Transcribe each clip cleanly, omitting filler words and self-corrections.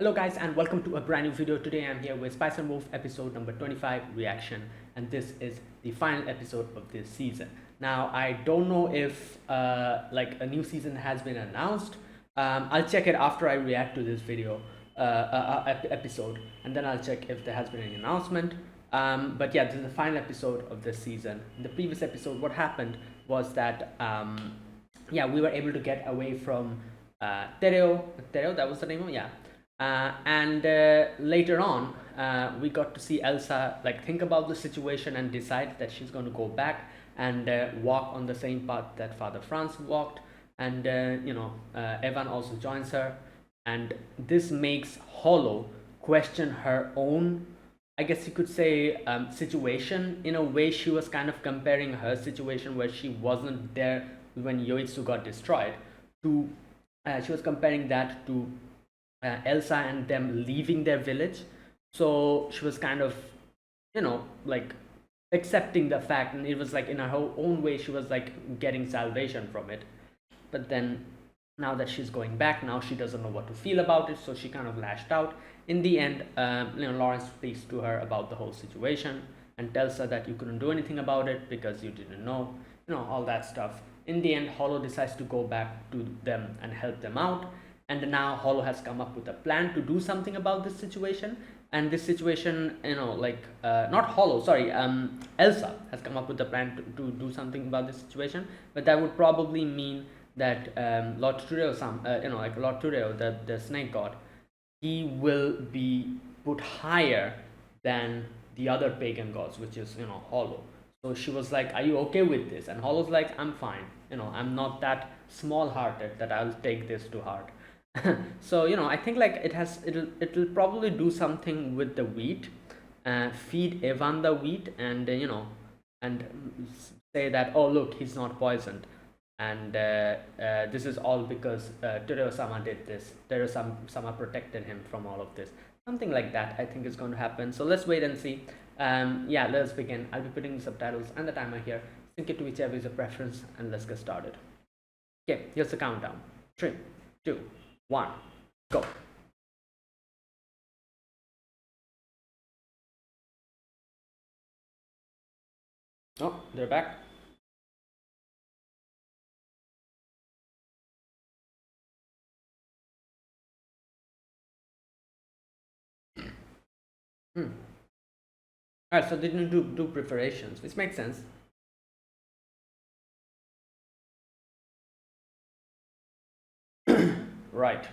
Hello guys and welcome to a brand new video. Today I'm here with Spice and Wolf episode number 25 reaction, and this is the final episode of this season. Now I don't know if like a new season has been announced. I'll check it after I react to this video episode, and then I'll check if there has been any announcement. But yeah, this is the final episode of this season. In the previous episode, what happened was that yeah, we were able to get away from Tereo. Tereo, that was the name of, yeah. And later on, we got to see Elsa like think about the situation and decide that she's going to go back and walk on the same path that Father Franz walked, and Evan also joins her, and this makes Hollow question her own, I guess you could say, situation. In a way, she was kind of comparing her situation where she wasn't there when Yoitsu got destroyed to she was comparing that to Elsa and them leaving their village. So she was kind of, like accepting the fact, and it was like in her own way, she was like getting salvation from it. But then now that she's going back, now she doesn't know what to feel about it, so she kind of lashed out. In the end, Lawrence speaks to her about the whole situation and tells her that you couldn't do anything about it because you didn't know, all that stuff. In the end, Hollow decides to go back to them and help them out, and now Hollow has come up with a plan to do something about this situation. And this situation, not Hollow, sorry, Elsa has come up with a plan to do something about this situation, but that would probably mean that Lord Tureo, Lord Tureo, the snake god, he will be put higher than the other pagan gods, which is, Hollow. So she was like, "Are you okay with this?" And Hollow's like, "I'm fine. I'm not that small-hearted that I'll take this to heart." So I think like it'll probably do something with the wheat, feed Evan the wheat, and and say that, oh look, he's not poisoned, and this is all because Tereo-sama did this. Tereo-sama protected him from all of this. Something like that I think is going to happen. So let's wait and see. Yeah, let's begin. I'll be putting the subtitles and the timer here. Sync it to whichever is your preference, and let's get started. Okay, here's the countdown. 3, 2, 1, go. Oh, they're back. Alright, so they didn't do preparations, which makes sense. Right.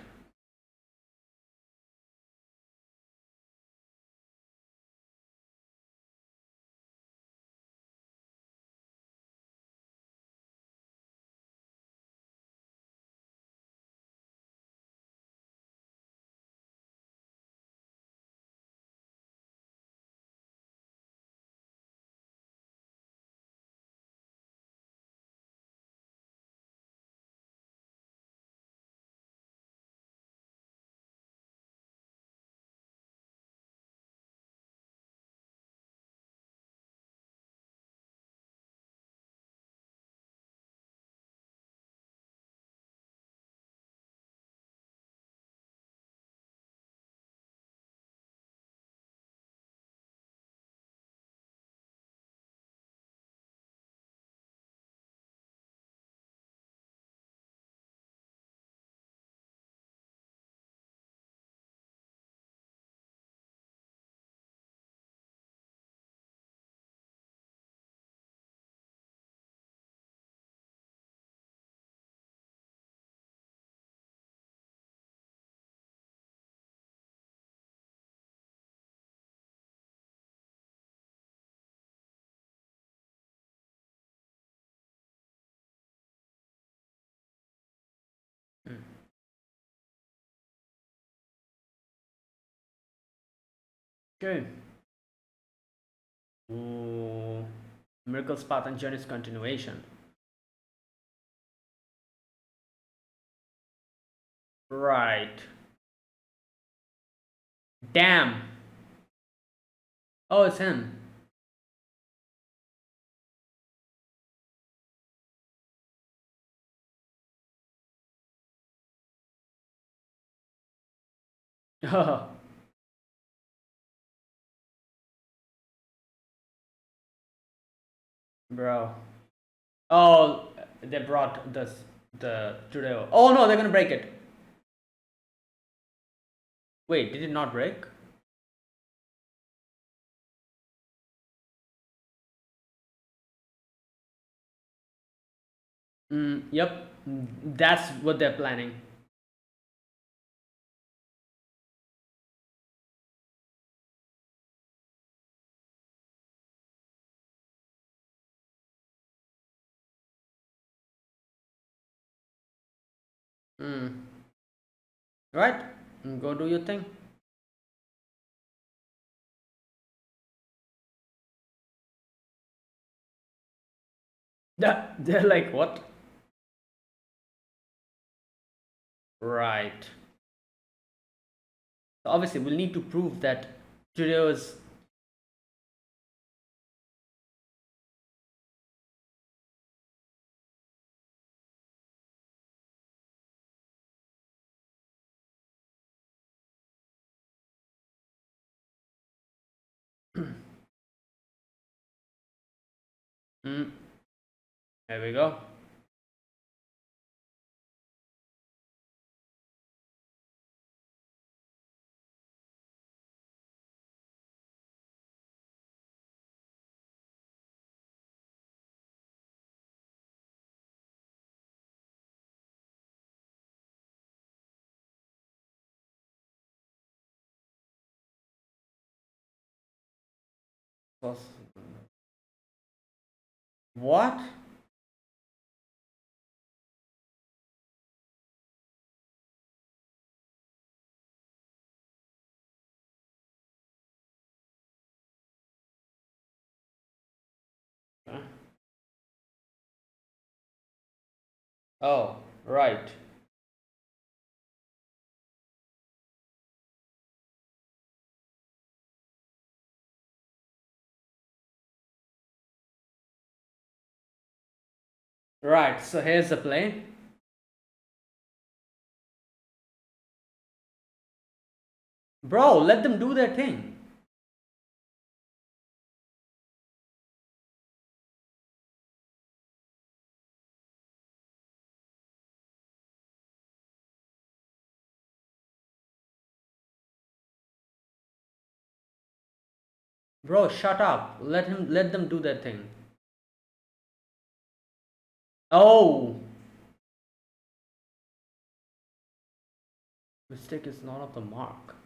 Mm. Okay. Ooh. Miracle's Path and Journey's continuation. Right. Damn. Oh, it's him. Bro. Oh, they brought the Trio. Oh no, they're gonna break it. Wait, did it not break? Yep. That's what they're planning. Mm. Right? Go do your thing. They're like, what? Right. So obviously, we'll need to prove that Trio is. Mm. There we go. What? Oh, right. Right, so here's the play. Bro, let them do their thing. Bro, shut up. Let them do their thing. Oh, mistake is not of the mark.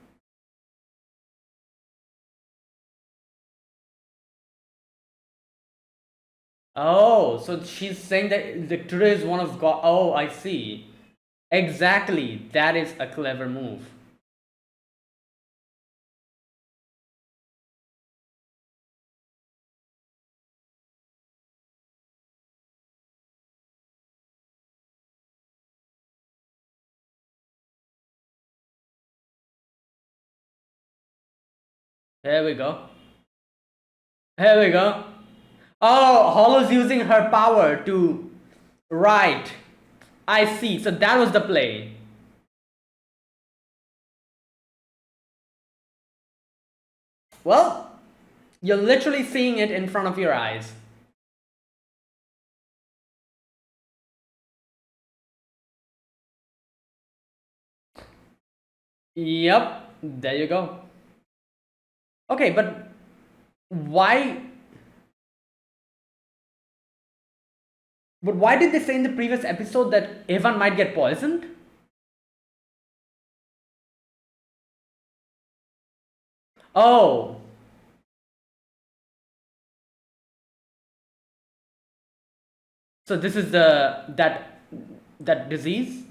Oh, so she's saying that the Today is one of God. Oh, I see. Exactly. That is a clever move. There we go. Here we go. Oh, Hollow's using her power to. Right. I see. So that was the play. Well, you're literally seeing it in front of your eyes. Yep. There you go. Okay, but why? But why did they say in the previous episode that Evan might get poisoned? Oh, so this is the that disease?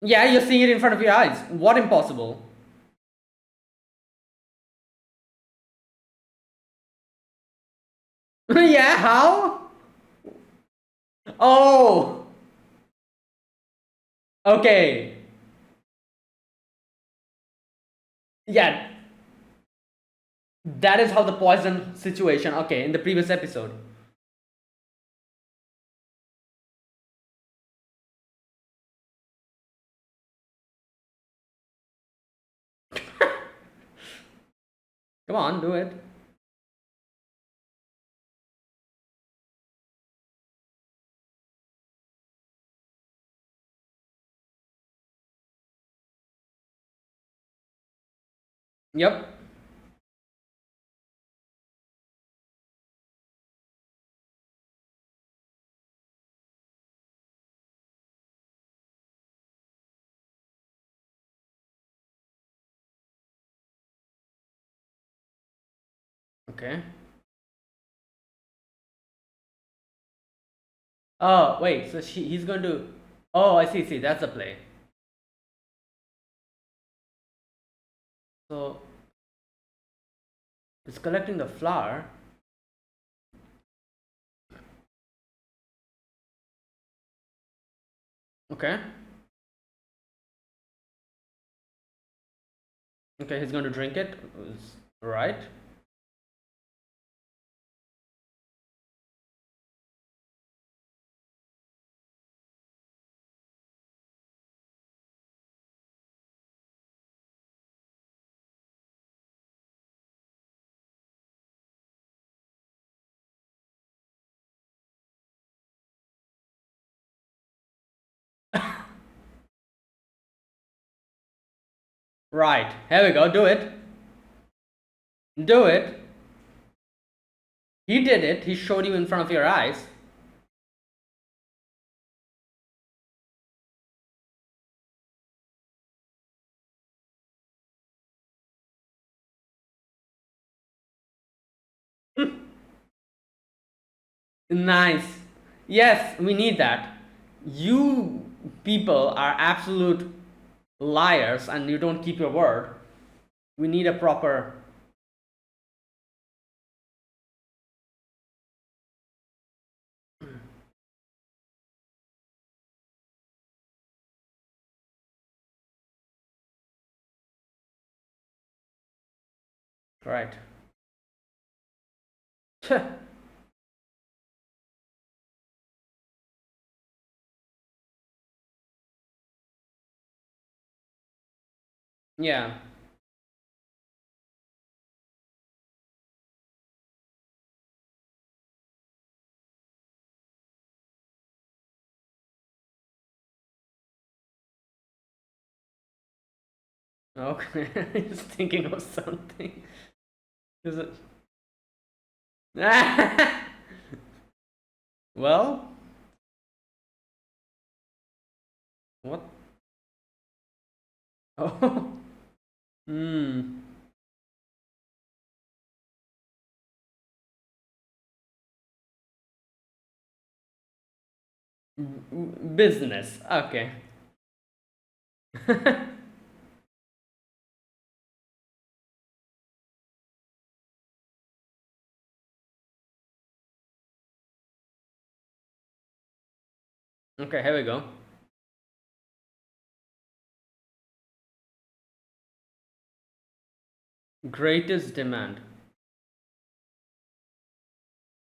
Yeah, you're seeing it in front of your eyes. What impossible? Yeah, how? Oh, okay. Yeah, that is how the poison situation. Okay, in the previous episode. Come on, do it. Yep. Okay. Oh, wait, so he's going to. Oh, I see, that's the play. So, it's collecting the flour. Okay. Okay, he's going to drink it. Right. Right. Here we go. Do it. Do it. He did it. He showed you in front of your eyes. Nice. Yes, we need that. You people are absolute liars and you don't keep your word. We need a proper. Right. Yeah. Okay. He's thinking of something. Is it? Well, what? Oh. Hmm. Business. Okay. Okay, here we go. Greatest demand.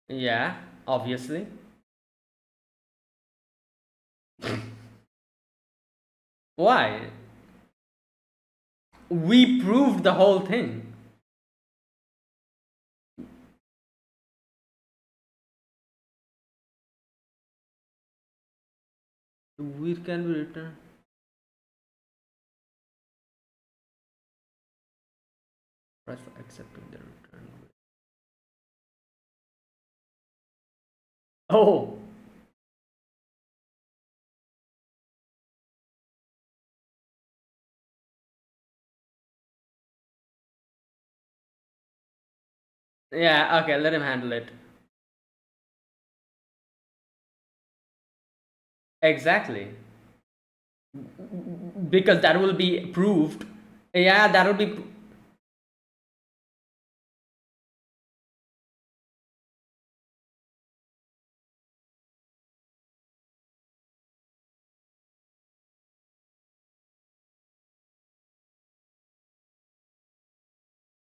Yeah, obviously. Why? We proved the whole thing. We can be returned. Price for accepting the return. Oh, yeah. Okay, let him handle it. Exactly. Because that will be proved. Yeah, that will be.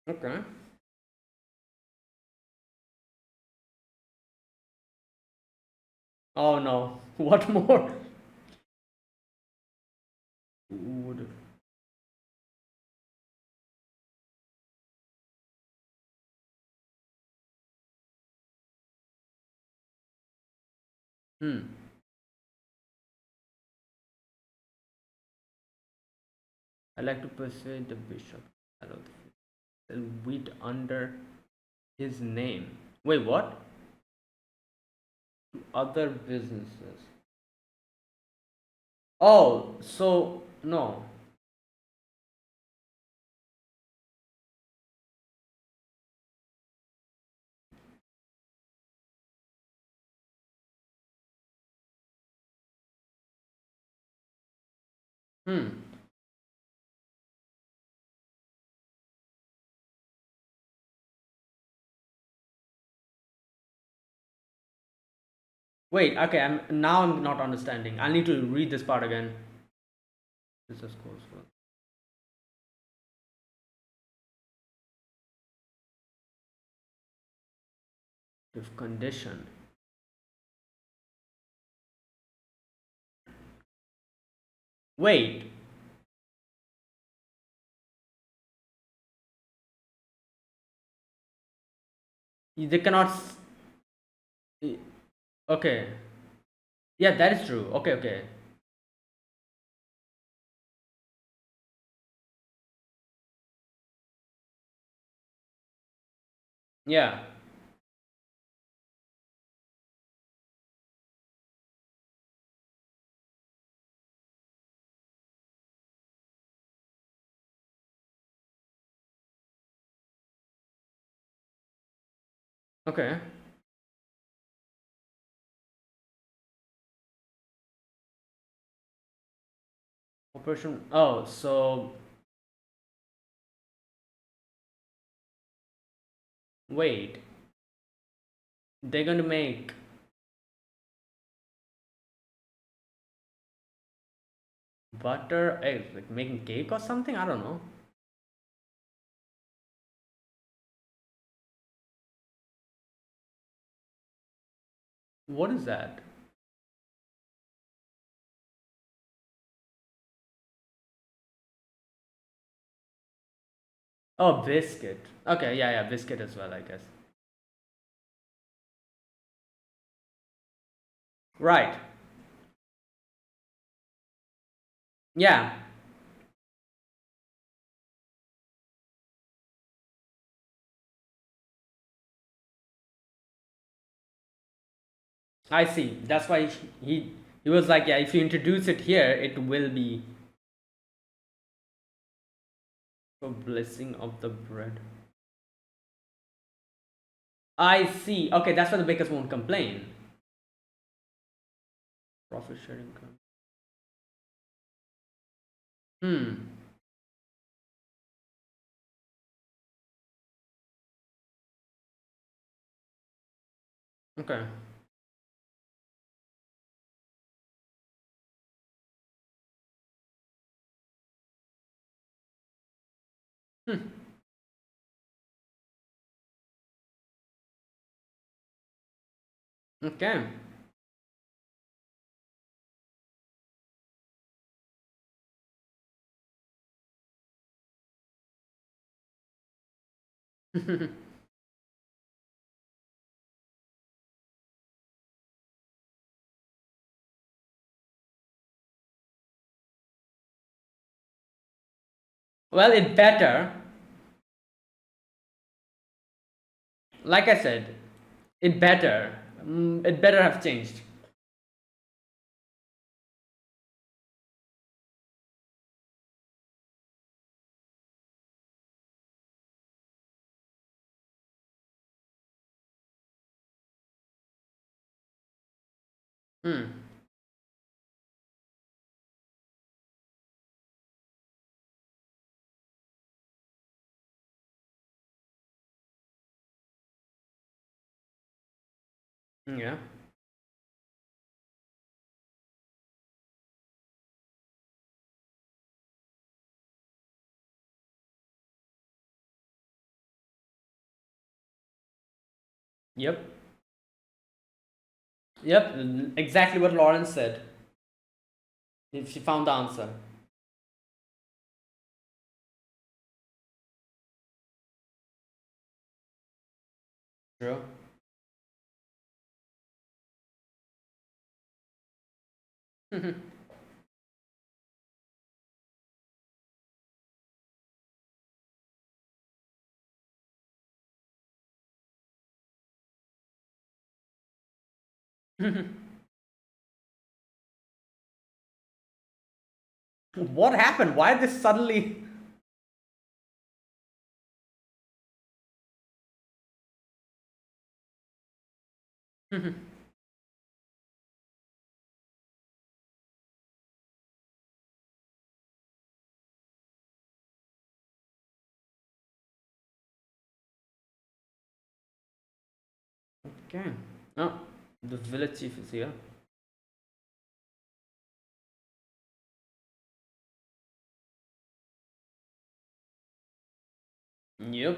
Okay. Oh no. What more? Would Hmm. I like to persuade the bishop. I don't sell wheat under his name. Wait, what? Other businesses. Oh, so no. Hmm. Wait, okay, I'm not understanding. I need to read this part again. This is course for if condition. Wait, they cannot. Okay. Yeah, that is true. Okay, okay. Yeah. Okay. Operation. Oh, so wait. They're going to make butter eggs, like making cake or something. I don't know. What is that? Oh, biscuit. Okay, yeah, yeah, biscuit as well, I guess. Right. Yeah. I see. That's why he was like, yeah, if you introduce it here, it will be for blessing of the bread. I see. Okay, that's why the bakers won't complain. Profit sharing. Hmm. Okay. Hmm. Okay. Well, it better. Like I said, it better. It better have changed. Hmm. Yeah. Yep. Yep. Exactly what Lawrence said. If she found the answer. True. What happened? Why this suddenly? Okay. Oh, the village chief is here. Yep.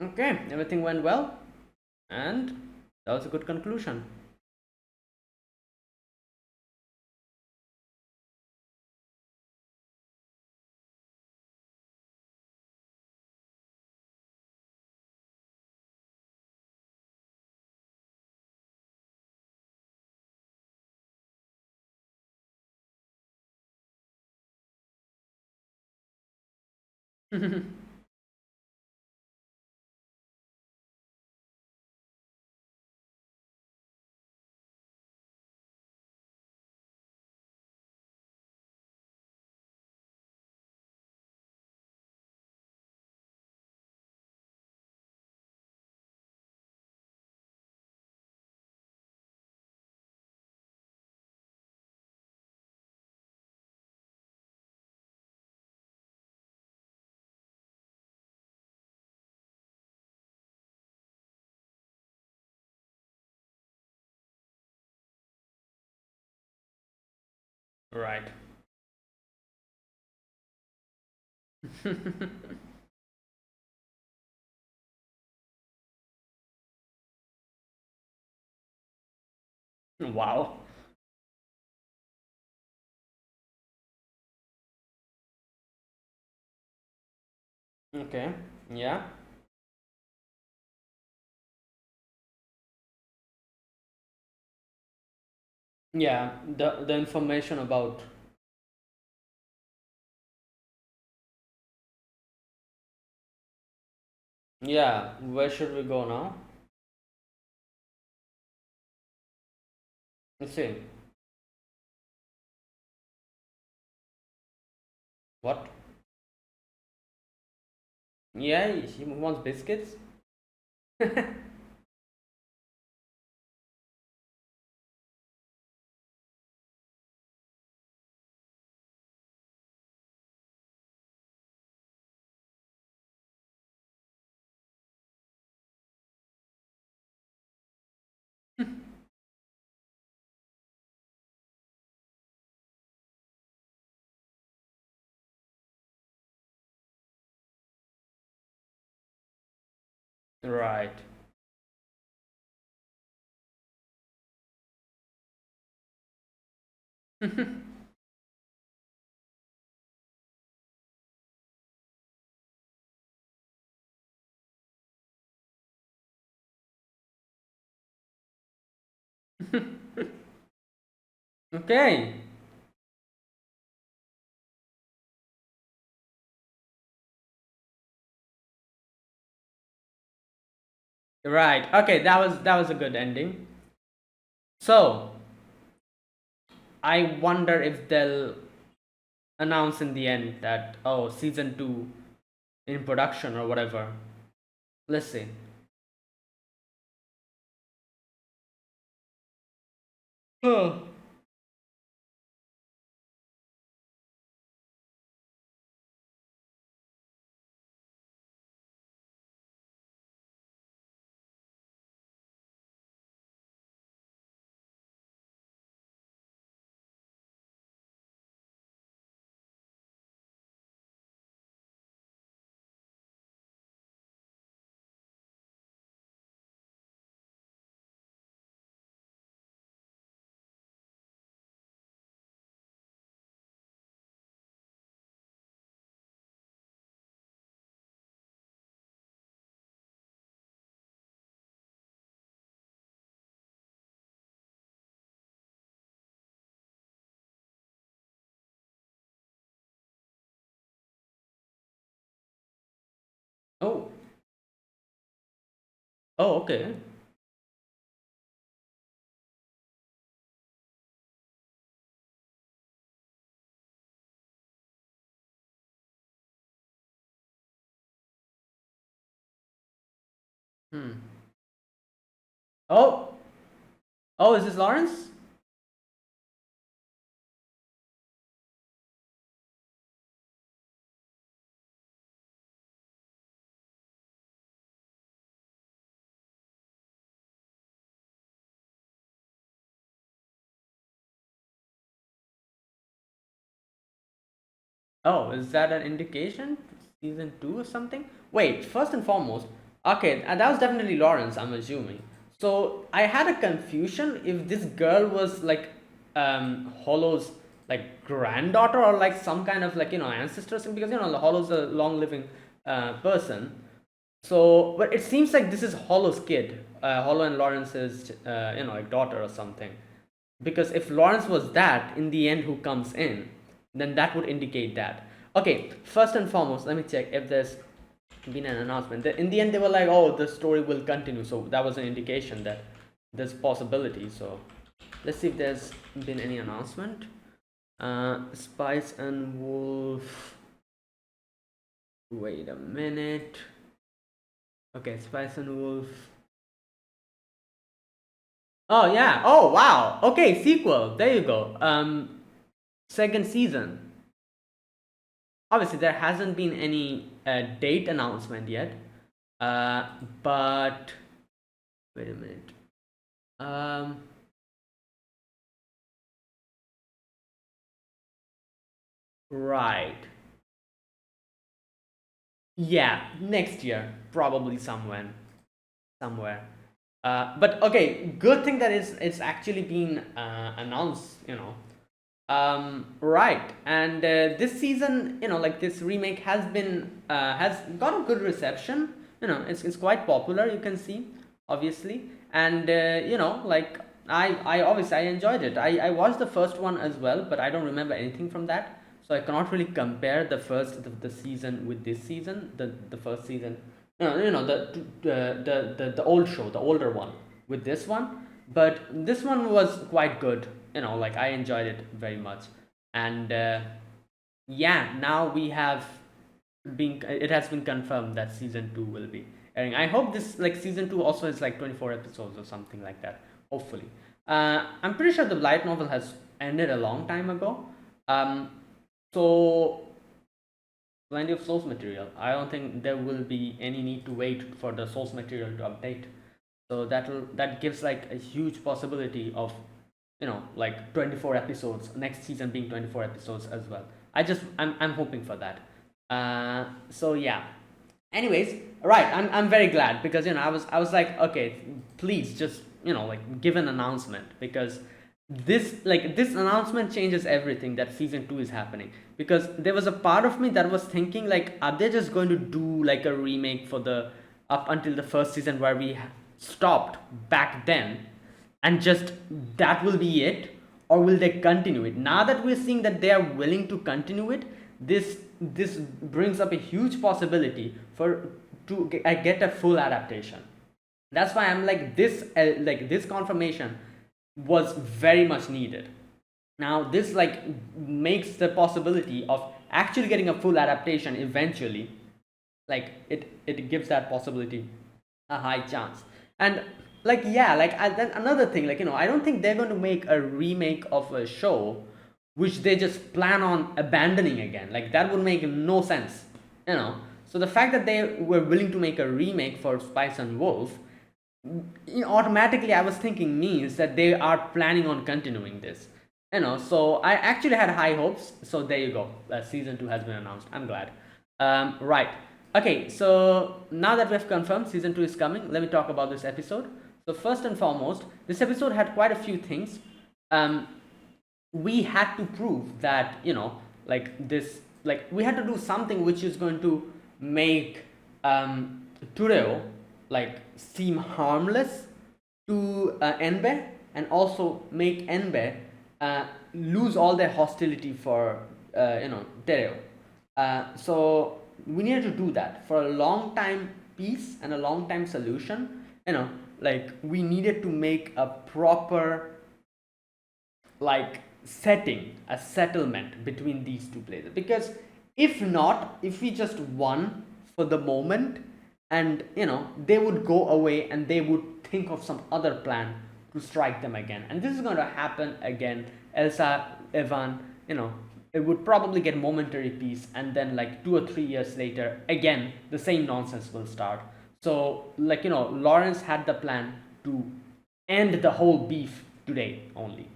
Okay, everything went well, and that was a good conclusion. Right. Wow. Okay. Yeah. Yeah. The information about. Yeah. Where should we go now? Let's see. What? Yeah. He wants biscuits. Right. Okay. Right. Okay. That was a good ending. So I wonder if they'll announce in the end that, oh, season two in production or whatever. Let's see. Huh. Oh, okay. Hmm. Oh, oh, is this Lawrence? Oh, is that an indication? Season two or something? Wait, first and foremost, okay, that was definitely Lawrence, I'm assuming. So I had a confusion if this girl was like Hollow's like granddaughter or like some kind of like ancestor or something, because Hollow's a long living person. So, but it seems like this is Hollow's kid, Hollow and Lawrence's like daughter or something. Because if Lawrence was that in the end who comes in, then that would indicate that. Okay, first and foremost, let me check if there's been an announcement. In the end, they were like, "Oh, the story will continue," so that was an indication that there's possibility. So let's see if there's been any announcement. Spice and Wolf. Wait a minute. Okay, Spice and Wolf. Oh yeah. Oh wow. Okay, sequel. There you go. Second season. Obviously there hasn't been any date announcement yet, uh, but wait a minute. um, right, yeah, next year probably somewhere. But okay, good thing that it's actually been announced, right. And this season, like this remake has got a good reception. It's quite popular. You can see, obviously, and like I obviously I enjoyed it. I watched the first one as well, but I don't remember anything from that, so I cannot really compare the season with this season. The first season, the old show, the older one, with this one. But this one was quite good. Like I enjoyed it very much. And yeah, now we have been it has been confirmed that season 2 will be airing. I hope this like season 2 also is like 24 episodes or something like that, hopefully. I'm pretty sure the light novel has ended a long time ago. So plenty of source material. I don't think there will be any need to wait for the source material to update. So that gives like a huge possibility of like 24 episodes, next season being 24 episodes as well. I'm hoping for that. So yeah, anyways, right, I'm very glad, because I was like, okay, please just like give an announcement, because this announcement changes everything that season 2 is happening. Because there was a part of me that was thinking, like, are they just going to do like a remake for the up until the first season where we stopped back then, and just that will be it, or will they continue it? Now that we're seeing that they are willing to continue it, this brings up a huge possibility for to get a full adaptation. That's why I'm like this confirmation was very much needed. Now this like makes the possibility of actually getting a full adaptation eventually, like it gives that possibility a high chance. And like yeah, like then another thing, like I don't think they're going to make a remake of a show which they just plan on abandoning again. Like that would make no sense, so the fact that they were willing to make a remake for Spice and Wolf, automatically I was thinking means that they are planning on continuing this. So I actually had high hopes. So there you go. Season 2 has been announced. I'm glad. Right. Okay, so now that we have confirmed season 2 is coming, let me talk about this episode. So first and foremost, this episode had quite a few things. um, we had to prove that like this, like we had to do something which is going to make Tureo like seem harmless to Enbe, and also make Enbe lose all their hostility for Tereo. So we needed to do that for a long time peace and a long time solution. you know, like we needed to make a proper like setting, a settlement between these two places, because if not, if we just won for the moment, and they would go away and they would think of some other plan to strike them again, and this is going to happen again. Elsa, Evan, it would probably get momentary peace, and then like 2 or 3 years later again the same nonsense will start. So like Lawrence had the plan to end the whole beef today only.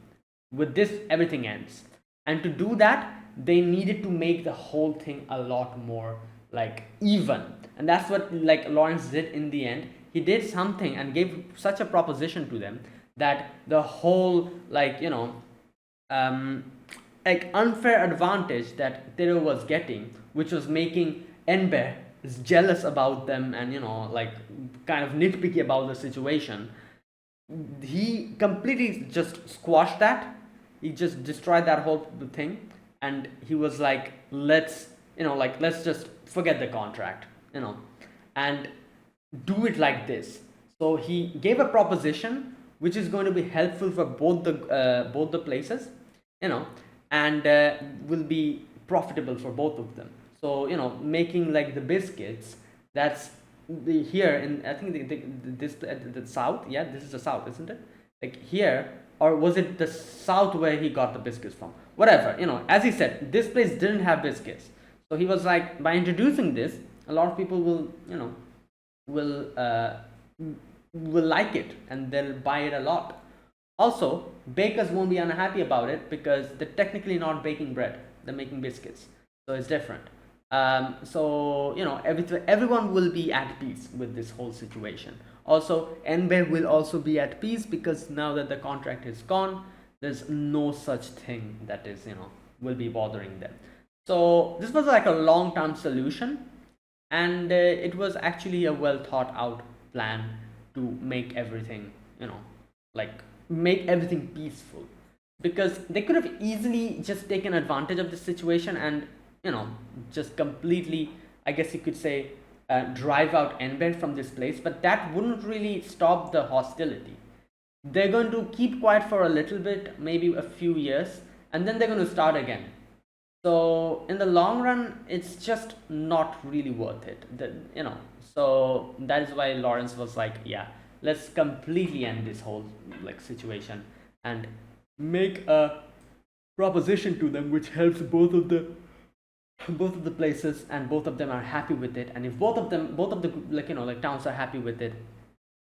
With this everything ends, and to do that they needed to make the whole thing a lot more like even, and that's what like Lawrence did in the end. He did something and gave such a proposition to them that the whole like like unfair advantage that Tero was getting, which was making Enber is jealous about them and like kind of nitpicky about the situation, he completely just squashed that. He just destroyed that whole thing, and he was like, let's let's just forget the contract, and do it like this. So he gave a proposition which is going to be helpful for both the places, and will be profitable for both of them. So making like the biscuits, that's the here in, I think the south. Yeah, this is the south, isn't it? Like here, or was it the south where he got the biscuits from? Whatever, as he said, this place didn't have biscuits, so he was like, by introducing this, a lot of people will will uh, will like it and they'll buy it a lot. Also, bakers won't be unhappy about it because they're technically not baking bread, they're making biscuits, so it's different. So everyone will be at peace with this whole situation. Also, Enber will also be at peace because now that the contract is gone, there's no such thing that is will be bothering them. So this was like a long term solution, and it was actually a well thought out plan to make everything like make everything peaceful, because they could have easily just taken advantage of the situation and just completely, I guess you could say, drive out Enber from this place, but that wouldn't really stop the hostility. They're going to keep quiet for a little bit, maybe a few years, and then they're going to start again. So in the long run, it's just not really worth it. So that is why Lawrence was like, yeah, let's completely end this whole like situation and make a proposition to them which helps both of the places, and both of them are happy with it. And if both of the like towns are happy with it,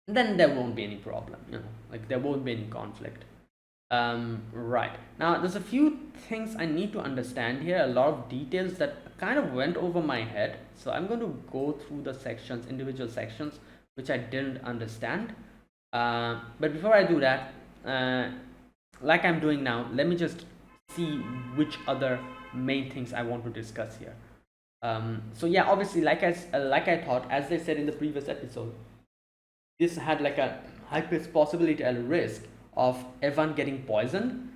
then there won't be any problem, like there won't be any conflict. Right, now there's a few things I need to understand here, a lot of details that kind of went over my head, so I'm going to go through the sections, individual sections which I didn't understand. But before I do that, like I'm doing now, let me just see which other main things I want to discuss here. So yeah, obviously, like I thought, as they said in the previous episode, this had like a high possibility and risk of Evan getting poisoned,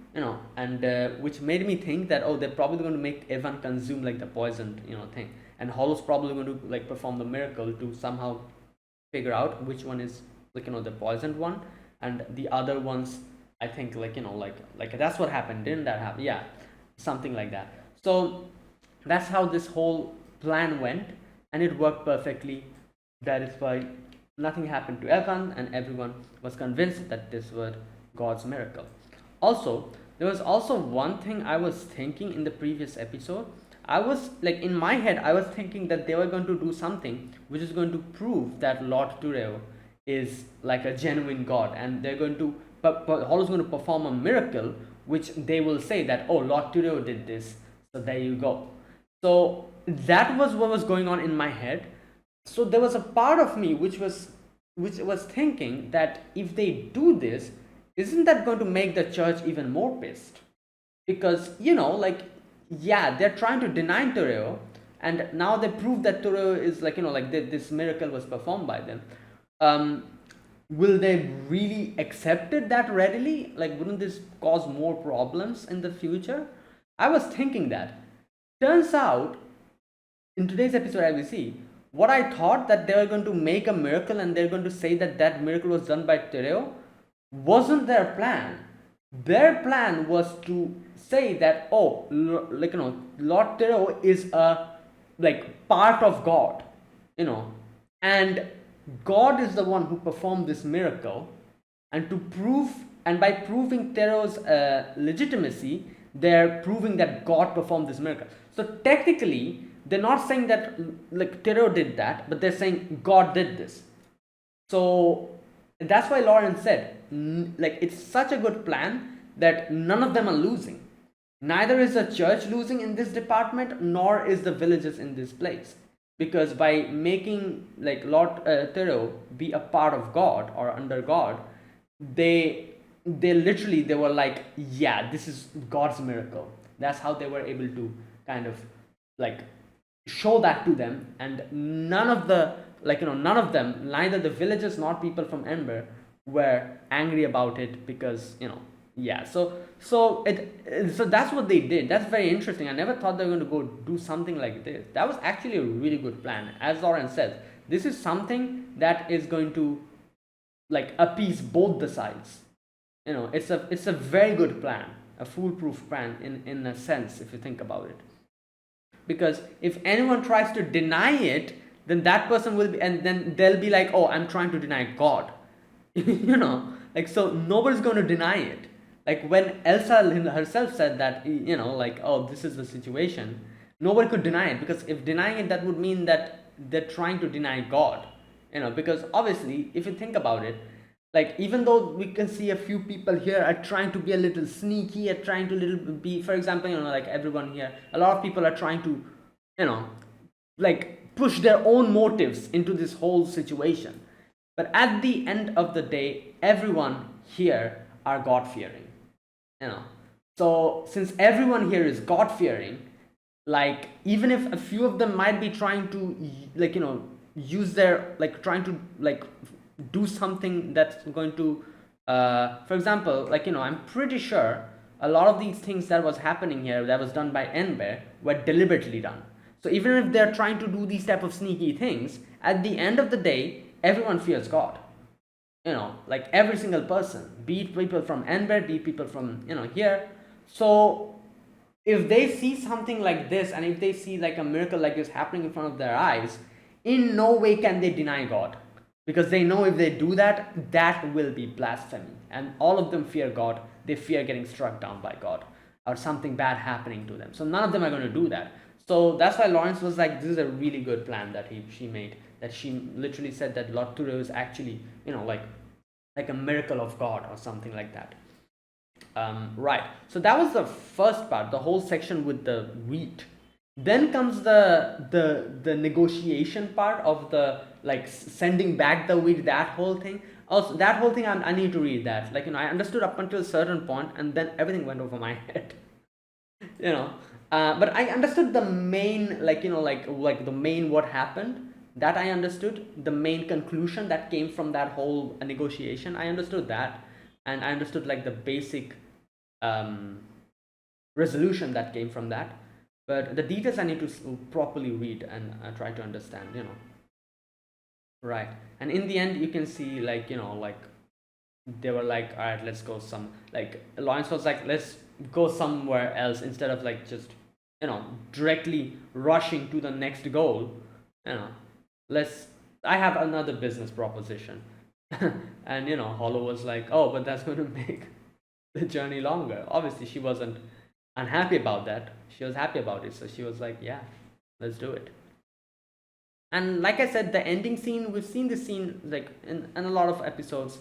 and which made me think that, oh, they're probably going to make Evan consume like the poisoned thing, and Hollow's probably going to like perform the miracle to somehow figure out which one is like the poisoned one, and the other ones, I think, like that's what happened. Didn't that happen? Yeah, something like that. So that's how this whole plan went, and it worked perfectly. That is why nothing happened to Evan, and everyone was convinced that this was God's miracle. Also, there was also one thing I was thinking in the previous episode. I was like, in my head, I was thinking that they were going to do something which is going to prove that Lord Tureo is like a genuine God, and they're going to, Hollow's going to perform a miracle, which they will say that, oh, Lord Tureo did this, so there you go. So that was what was going on in my head. So there was a part of me which was thinking that if they do this, isn't that going to make the church even more pissed? Because like, yeah, they're trying to deny Tureo, and now they prove that Tureo is like this miracle was performed by them. Will they really accept it that readily? Like, wouldn't this cause more problems in the future? I was thinking that. Turns out, in today's episode, I will see what I thought that they were going to make a miracle and they're going to say that that miracle was done by Tereo wasn't their plan. Their plan was to say that, oh, like, Lord Tereo is a like part of God, and God is the one who performed this miracle, and by proving Tero's legitimacy, they're proving that God performed this miracle. So technically, they're not saying that like Tero did that, but they're saying God did this. So that's why Lawrence said, like, it's such a good plan that none of them are losing. Neither is the church losing in this department, nor is the villagers in this place, because by making like Lord Tero be a part of God or under God, they they were like, yeah, this is God's miracle. That's how they were able to kind of like show that to them, and none of the none of them, neither the villagers nor people from Ember, were angry about it, because yeah. So that's what they did. That's very interesting. I never thought they were going to go do something like this. That was actually a really good plan. As Lauren says, this is something that is going to like appease both the sides. It's a very good plan, a foolproof plan in a sense, if you think about it. Because if anyone tries to deny it, then that person will be, and then they'll be like, oh, I'm trying to deny God. Like, so nobody's going to deny it. Like when Elsa herself said that, like, oh, this is the situation, nobody could deny it, because if denying it, that would mean that they're trying to deny God. Because obviously, if you think about it, like, even though we can see a few people here are trying to be a little sneaky, are trying to be, for example, like everyone here, a lot of people are trying to, like push their own motives into this whole situation. But at the end of the day, everyone here are God fearing. So since everyone here is God fearing, like, even if a few of them might be trying to like use their, like, trying to like do something that's going to for example, like, I'm pretty sure a lot of these things that was happening here, that was done by Enver, were deliberately done. So even if they're trying to do these type of sneaky things, at the end of the day, everyone fears God. Like every single person, be it people from Enver, be it people from here. So if they see something like this, and if they see like a miracle like this happening in front of their eyes, in no way can they deny God, because they know if they do that, that will be blasphemy. And all of them fear God. They fear getting struck down by God or something bad happening to them. So none of them are going to do that. So that's why Lawrence was like, this is a really good plan that she made, that she literally said that Lord Turo is actually, like a miracle of God or something like that. Right. So that was the first part, the whole section with the wheat. Then comes the negotiation part of the, like, sending back the wheat, that whole thing. Also, that whole thing, I need to read that. Like, I understood up until a certain point, and then everything went over my head. But I understood the main, like, like the main what happened. That I understood. The main conclusion that came from that whole negotiation, I understood that. And I understood, like, the basic resolution that came from that. But the details I need to properly read and try to understand, Right. And in the end, you can see, like, like, they were like, all right, let's go like, Lawrence was like, let's go somewhere else, instead of like just, directly rushing to the next goal. I have another business proposition. And, Hollow was like, oh, but that's going to make the journey longer. Obviously, she wasn't unhappy about that. She was happy about it. So she was like, yeah, let's do it. And like I said, the ending scene, we've seen this scene like in a lot of episodes,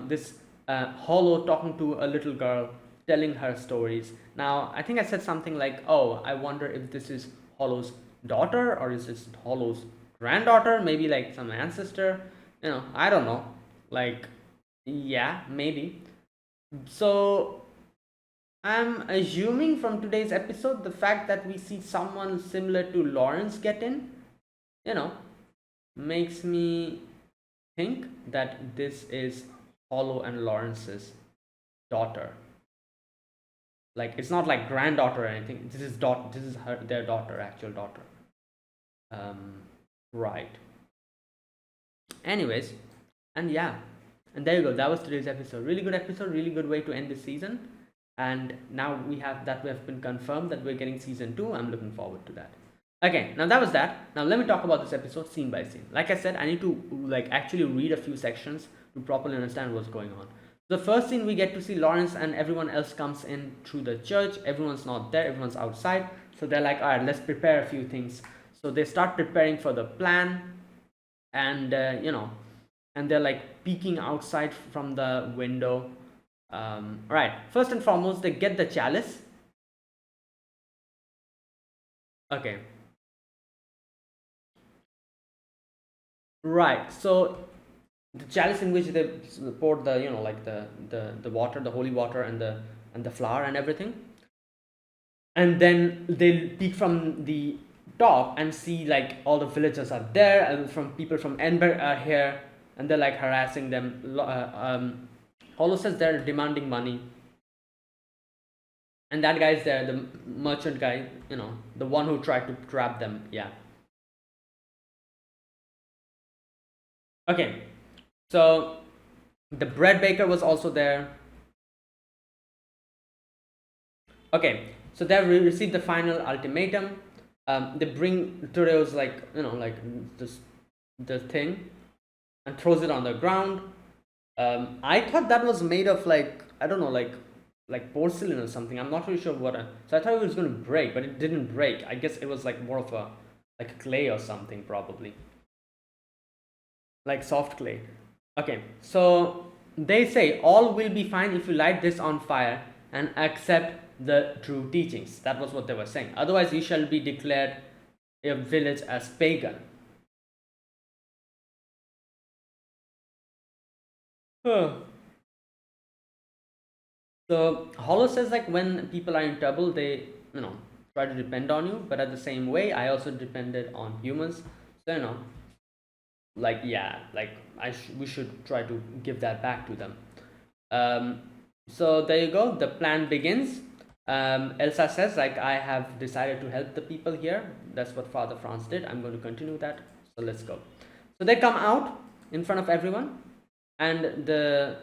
this Hollow talking to a little girl, telling her stories. Now, I think I said something like, oh, I wonder if this is Hollow's daughter, or is this Hollow's granddaughter, maybe like some ancestor. I don't know. Like, yeah, maybe. So I'm assuming from today's episode, the fact that we see someone similar to Lawrence get in, makes me think that this is Hollow and Lawrence's daughter. Like, it's not like granddaughter or anything. This is their daughter, actual daughter. Right. Anyways, and yeah, and there you go. That was today's episode. Really good episode. Really good way to end this season. And now we have been confirmed that we're getting season 2. I'm looking forward to that. Okay, now that was that. Now let me talk about this episode scene by scene. Like I said, I need to like actually read a few sections to properly understand what's going on. The first scene, we get to see Lawrence and everyone else comes in through the church. Everyone's not there, everyone's outside. So they're like, all right, let's prepare a few things. So they start preparing for the plan, and and they're like peeking outside from the window. Right, first and foremost, they get the chalice. Okay. Right, so the chalice in which they poured the like the water, the holy water, and the flour and everything, and then they'll peek from the top and see like all the villagers are there, and from people from Enberg are here, and they're like harassing them. Hollow says they're demanding money, and that guy's there, the merchant guy, the one who tried to trap them. Yeah. Okay, so the bread baker was also there. Okay, so they have received the final ultimatum. They bring Tureo's like like this the thing, and throws it on the ground. I thought that was made of like, I don't know, like porcelain or something. I'm not really sure what. So I thought it was going to break, but it didn't break. I guess it was like more of a like clay or something, probably like soft clay. Okay, so they say all will be fine if you light this on fire and accept the true teachings. That was what they were saying. Otherwise, you shall be declared a village as pagan. Huh. So Hollow says like when people are in trouble, they try to depend on you, but at the same way, I also depended on humans. So like yeah, like we should try to give that back to them. So there you go. The plan begins. Elsa says like, I have decided to help the people here. That's what Father Franz did. I'm going to continue that. So let's go. So they come out in front of everyone, and the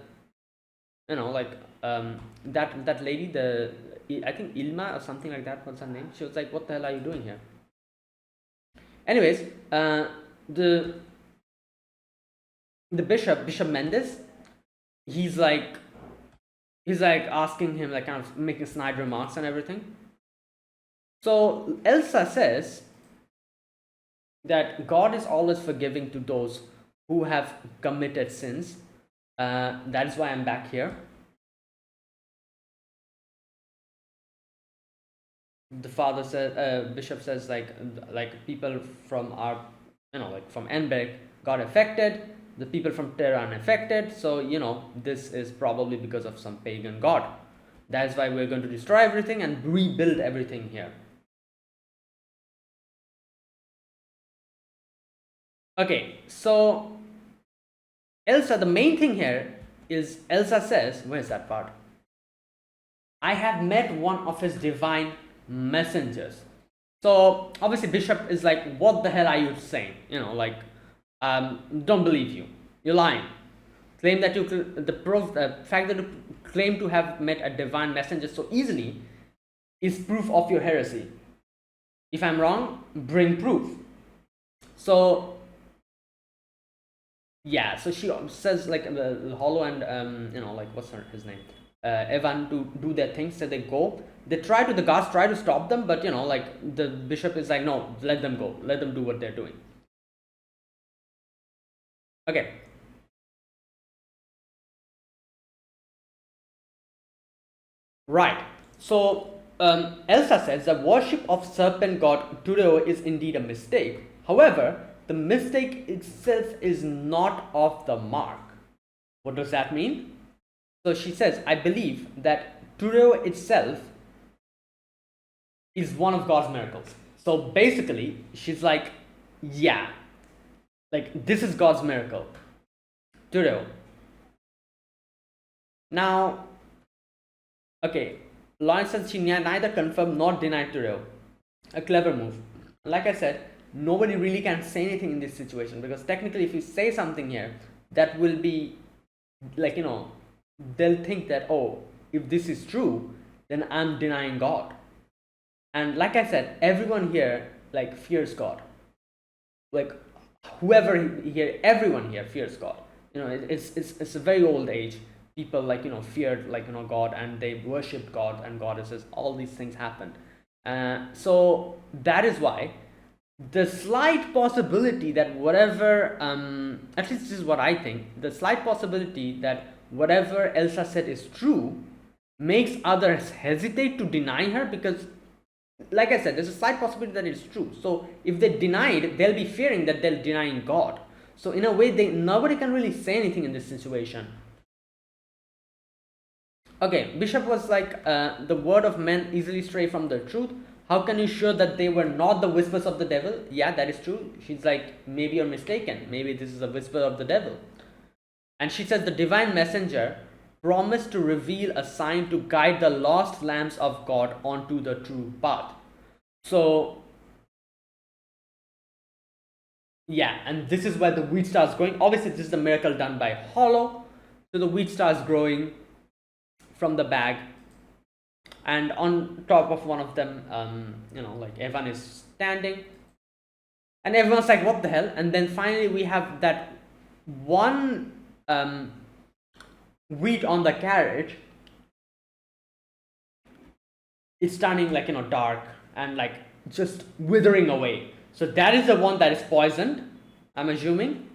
like that lady, the I think Ilma or something like that. What's her name? She was like, "What the hell are you doing here?" Anyways, the Bishop Mendes, he's like asking him, like kind of making snide remarks and everything. So Elsa says that God is always forgiving to those who have committed sins. That is why I'm back here. The father says, Bishop says like people from our like from Enberg got affected. The people from Terra are affected. So this is probably because of some pagan god. That's why we're going to destroy everything and rebuild everything here. Okay, so Elsa, the main thing here is Elsa says, where's that part? I have met one of his divine messengers. So obviously Bishop is like, what the hell are you saying? Don't believe you. You're lying. Claim that the fact that you claim to have met a divine messenger so easily is proof of your heresy. If I'm wrong, bring proof. So yeah, so she says like the Hollow and like what's his name, Evan, to do their things. So they go. The guards try to stop them, but like the bishop is like, no, let them go. Let them do what they're doing. Okay. Right. So Elsa says the worship of serpent god Tureo is indeed a mistake. However, the mistake itself is not off the mark. What does that mean? So she says, I believe that Tureo itself is one of God's miracles. So basically, she's like, yeah, like this is God's miracle. Tureo. Now, okay, Lawrence says she neither confirmed nor denied Tureo. A clever move. Like I said, nobody really can say anything in this situation, because technically if you say something here, that will be like, they'll think that, oh, if this is true, then I'm denying God. And like I said, everyone here like fears God. Like whoever here, everyone here fears God. It's a very old age. People like feared like God, and they worshipped God and goddesses. All these things happened. So that is why the slight possibility that whatever, at least this is what I think, the slight possibility that whatever Elsa said is true makes others hesitate to deny her, because like I said, there's a slight possibility that it's true. So if they deny it, they'll be fearing that they're denying God. So in a way, nobody can really say anything in this situation. Okay, Bishop was like, the word of men easily stray from the truth. How can you sure that they were not the whispers of the devil? Yeah, that is true. She's like, maybe you're mistaken. Maybe this is a whisper of the devil. And she says the divine messenger promised to reveal a sign to guide the lost lambs of God onto the true path. So, yeah, and this is where the wheat star is growing. Obviously, this is a miracle done by Hollow. So the wheat star is growing from the bag, and on top of one of them, like Evan is standing, and everyone's like, what the hell? And then finally we have that one wheat on the carriage. It's turning like dark and like just withering away. So that is the one that is poisoned, I'm assuming.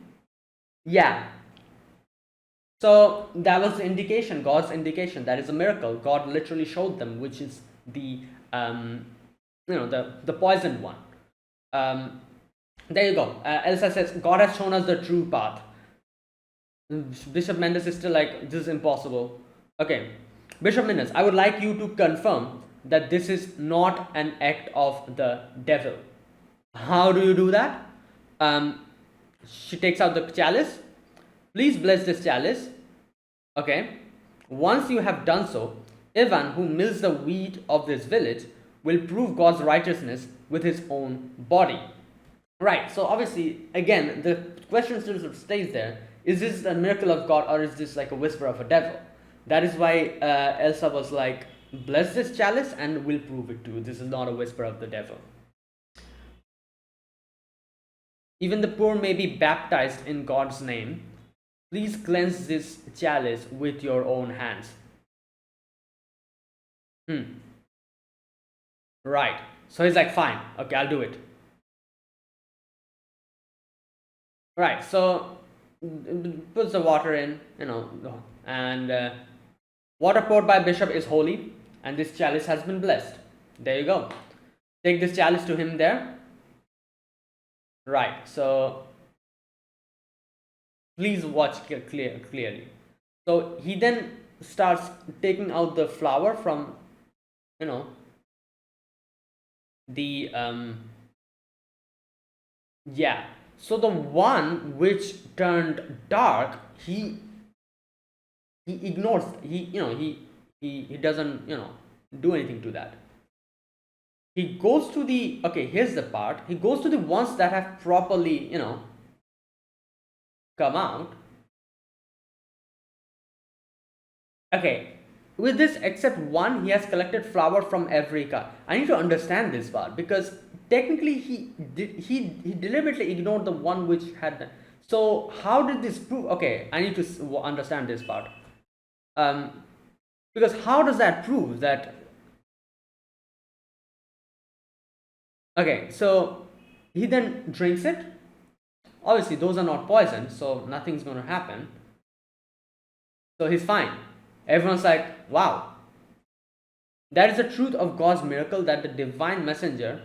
Yeah. So that was the indication, God's indication. That is a miracle. God literally showed them, which is the the poisoned one. There you go. Elsa says, God has shown us the true path. Bishop Mendes is still like, this is impossible. Okay, Bishop Mendes, I would like you to confirm that this is not an act of the devil. How do you do that? She takes out the chalice. Please bless this chalice. Okay. Once you have done so, Ivan, who mills the wheat of this village, will prove God's righteousness with his own body. Right. So obviously, again, the question still sort of stays there. Is this a miracle of God, or is this like a whisper of a devil? That is why Elsa was like, bless this chalice and we'll prove it to you. This is not a whisper of the devil. Even the poor may be baptized in God's name. Please cleanse this chalice with your own hands. Right. So he's like, fine. Okay, I'll do it. Right. So puts the water in, and water poured by Bishop is holy, and this chalice has been blessed. There you go. Take this chalice to him there. Right. So please watch clearly. So he then starts taking out the flower from, the yeah. So the one which turned dark, he ignores. He doesn't do anything to that. He goes to the, okay, here's the part. He goes to the ones that have properly come out. Okay, with this except one, he has collected flour from every car. I need to understand this part, because technically he deliberately ignored the one which had. So how did this prove? Okay, I need to understand this part. Because how does that prove that? Okay, so he then drinks it. Obviously, those are not poisoned, so nothing's going to happen. So he's fine. Everyone's like, wow. That is the truth of God's miracle that the divine messenger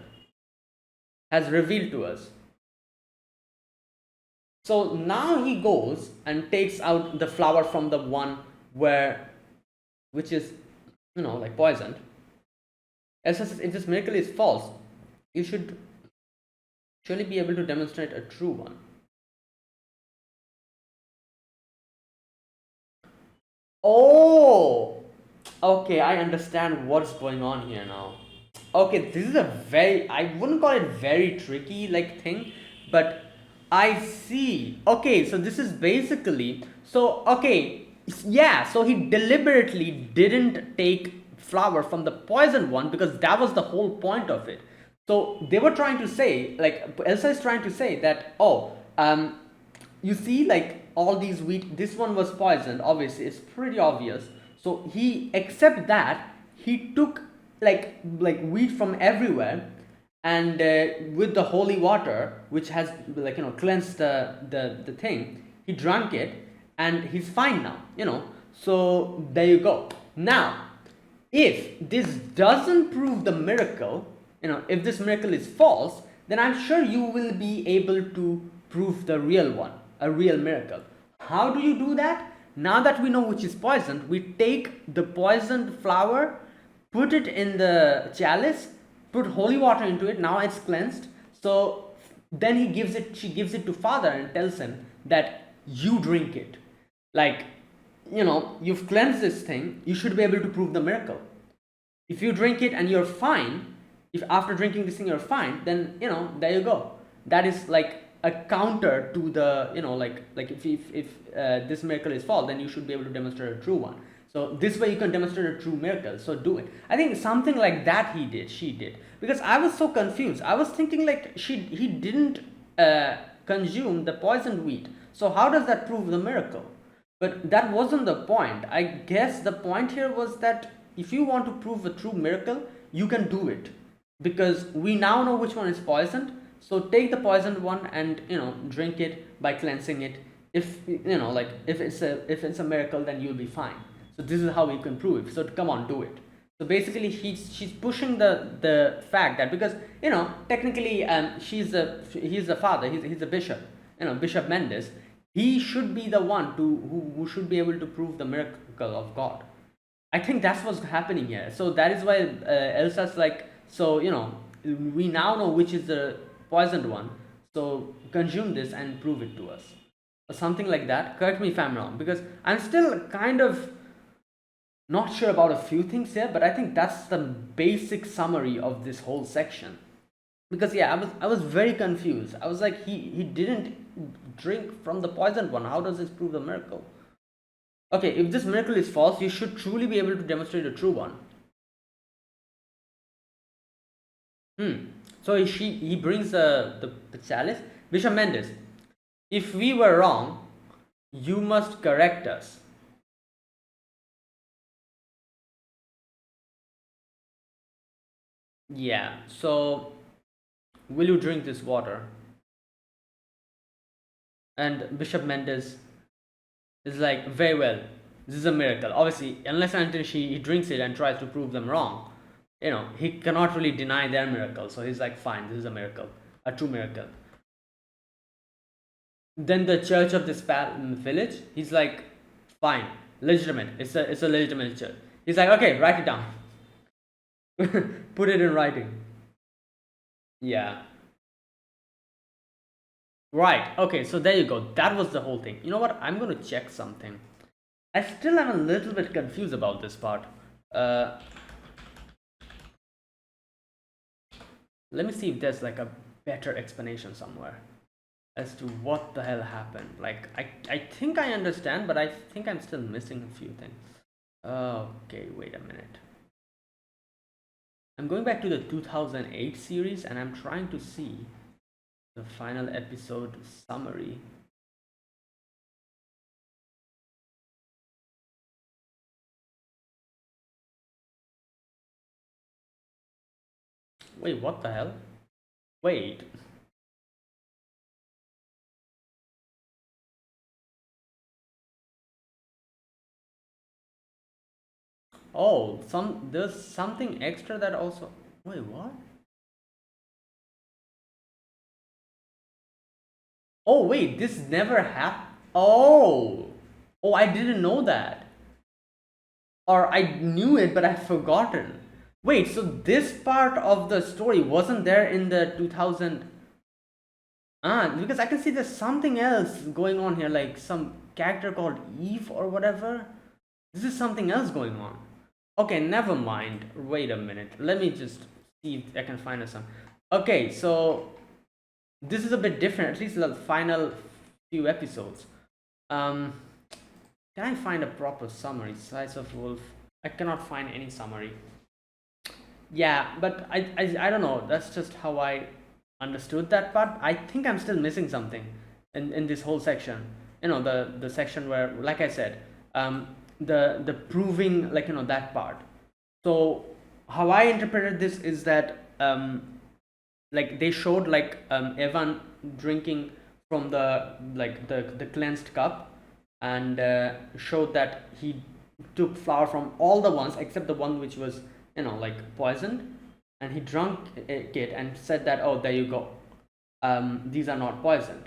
has revealed to us. So now he goes and takes out the flower from the one which is, like poisoned. Elsa says, if this miracle is false, you should surely be able to demonstrate a true one. Oh, okay, I understand what's going on here now. okay, this is a very, I wouldn't call it very tricky like thing, but I see. Okay, so this is basically, so okay, yeah, so he deliberately didn't take flower from the poisoned one because that was the whole point of it. So they were trying to say, like Elsa is trying to say that, oh, you see, like all these wheat, this one was poisoned, obviously it's pretty obvious. So he, except that, he took like wheat from everywhere, and with the holy water which has, like, cleansed the thing, he drank it, and he's fine now, so there you go. Now, if this doesn't prove the miracle, if this miracle is false, then I'm sure you will be able to prove the real one, a real miracle. How do you do that? Now that we know which is poisoned, we take the poisoned flower, put it in the chalice, put holy water into it. Now it's cleansed. So then she gives it to father and tells him that you drink it. Like, you've cleansed this thing, you should be able to prove the miracle. If you drink it and you're fine, if after drinking this thing you're fine, then there you go. That is like a counter to the, like if this miracle is false, then you should be able to demonstrate a true one. So this way you can demonstrate a true miracle, so do it. I think something like that she did, because I was so confused. I was thinking like he didn't consume the poisoned wheat, so how does that prove the miracle? But that wasn't the point. I guess the point here was that if you want to prove a true miracle, you can do it, because we now know which one is poisoned. So take the poisoned one and drink it by cleansing it. If like if it's a miracle, then you'll be fine. So this is how we can prove it. So come on, do it. So basically she's pushing the fact that, because technically he's the father, he's a bishop, Bishop Mendes. He should be the one who should be able to prove the miracle of God. I think that's what's happening here. So that is why Elsa's like, so we now know which is the poisoned one, so consume this and prove it to us, or something like that. Correct me if I'm wrong, because I'm still kind of not sure about a few things here, but I think that's the basic summary of this whole section. Because yeah, I was very confused. I was like, he didn't drink from the poisoned one. How does this prove the miracle? Okay, if this miracle is false, you should truly be able to demonstrate a true one. So he brings the chalice. Bishop Mendes, if we were wrong, you must correct us. Yeah, so will you drink this water? And Bishop Mendes is like, very well, this is a miracle. Obviously, unless and until he drinks it and tries to prove them wrong, he cannot really deny their miracle. So he's like, fine, this is a miracle, a true miracle. Then the church of this village, he's like, fine, legitimate. It's a legitimate church. He's like, okay, write it down. Put it in writing. Yeah. Right. Okay, so there you go. That was the whole thing. You know what? I'm going to check something. I still am a little bit confused about this part. Let me see if there's like a better explanation somewhere as to what the hell happened. Like, I think I understand, but I think I'm still missing a few things. Okay, wait a minute. I'm going back to the 2008 series and I'm trying to see the final episode summary. Wait, what the hell? Wait. Oh, there's something extra that also. Wait, what? Oh, wait, this never happened. Oh, I didn't know that. Or I knew it, but I've forgotten. Wait, so this part of the story wasn't there in the 2000. Because I can see there's something else going on here, like some character called Eve or whatever. This is something else going on. Okay, never mind. Wait a minute. Let me just see if I can find some. Okay, so this is a bit different, at least the final few episodes. Um, can I find a proper summary? Size of Wolf. I cannot find any summary. Yeah, but I don't know. That's just how I understood that part. I think I'm still missing something in this whole section. The section where, like I said, the proving, like, that part. So how I interpreted this is that like they showed like Evan drinking from the cleansed cup, and showed that he took flour from all the ones except the one which was like poisoned, and he drank it and said that, oh, there you go, these are not poisoned.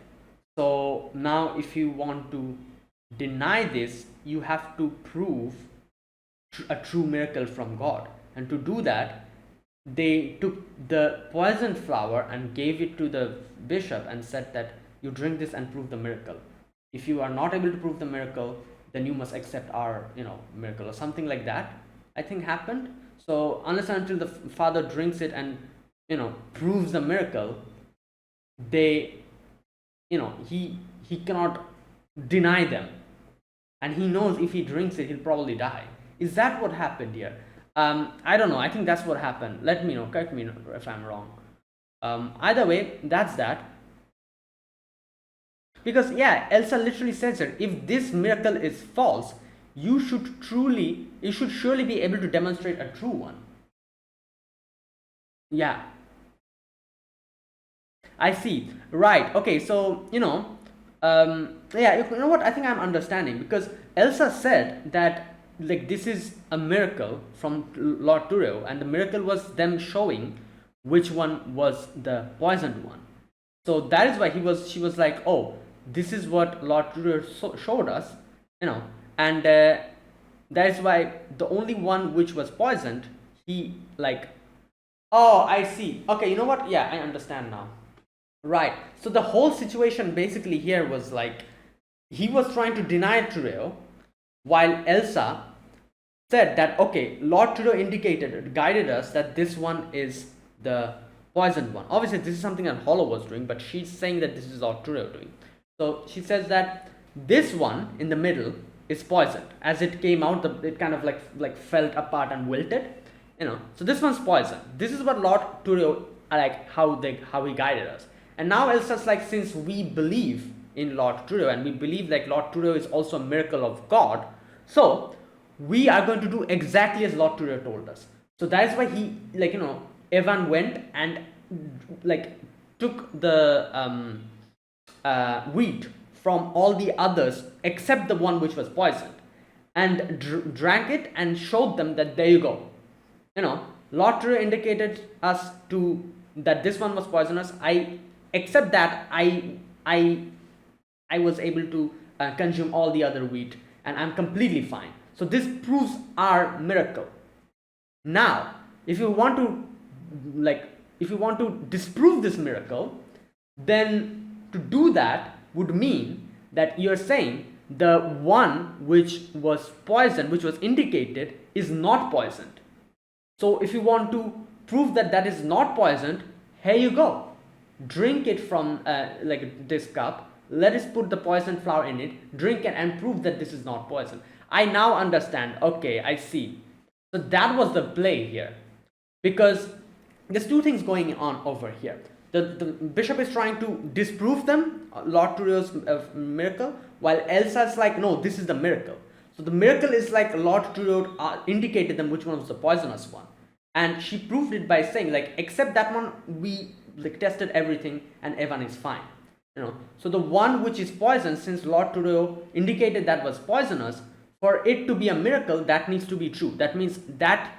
So now if you want to deny this, you have to prove a true miracle from God, and to do that they took the poisoned flour and gave it to the bishop and said that you drink this and prove the miracle. If you are not able to prove the miracle, then you must accept our miracle, or something like that, I think happened. So unless and until the father drinks it and proves the miracle, they he cannot deny them, and he knows if he drinks it he'll probably die. Is that what happened here? I don't know. I think that's what happened. Let me know, correct me if I'm wrong. Either way, that's that. Because yeah, Elsa literally says that if this miracle is false, you should surely be able to demonstrate a true one. Yeah, I see. Right. Okay. So yeah. You know what? I think I'm understanding, because Elsa said that, like, this is a miracle from Lord Tureo, and the miracle was them showing which one was the poisoned one. So that is why she was like, oh, this is what Lord Tureo showed us, and that is why the only one which was poisoned, he like, oh, I see. Okay, you know what? Yeah, I understand now. Right. So the whole situation basically here was like, he was trying to deny Tureo, while Elsa said that, okay, Lord Tureo guided us that this one is the poisoned one. Obviously, this is something that Hollow was doing, but she's saying that this is Lord Tureo doing. So she says that this one in the middle is poisoned. As it came out, it kind of like fell apart and wilted. So this one's poisoned. This is what Lord Tureo, like how he guided us. And now Elsa's like, since we believe in Lord Tureo, and we believe like Lord Tureo is also a miracle of God, so we are going to do exactly as Lord Tureo told us. So that is why he, like, Evan went and like took the wheat from all the others except the one which was poisoned, and drank it and showed them that, there you go, Lord Tureo indicated us to that this one was poisonous. I accept that. I was able to consume all the other wheat, and I'm completely fine. So this proves our miracle. Now, if you want to disprove this miracle, then to do that would mean that you're saying the one which was poisoned, which was indicated, is not poisoned. So if you want to prove that that is not poisoned, here you go. Drink it from like this cup. Let us put the poisoned flour in it. Drink it and prove that this is not poison. I now understand. Okay, I see. So that was the play here, because there's two things going on over here. The bishop is trying to disprove them, Lord Tureo's miracle, while Elsa's like, no, this is the miracle. So the miracle is like Lord Tureo indicated them which one was the poisonous one, and she proved it by saying, like, except that one, we like tested everything and Evan is fine. So the one which is poison, since Lord Tureo indicated that was poisonous, for it to be a miracle, that needs to be true. That means that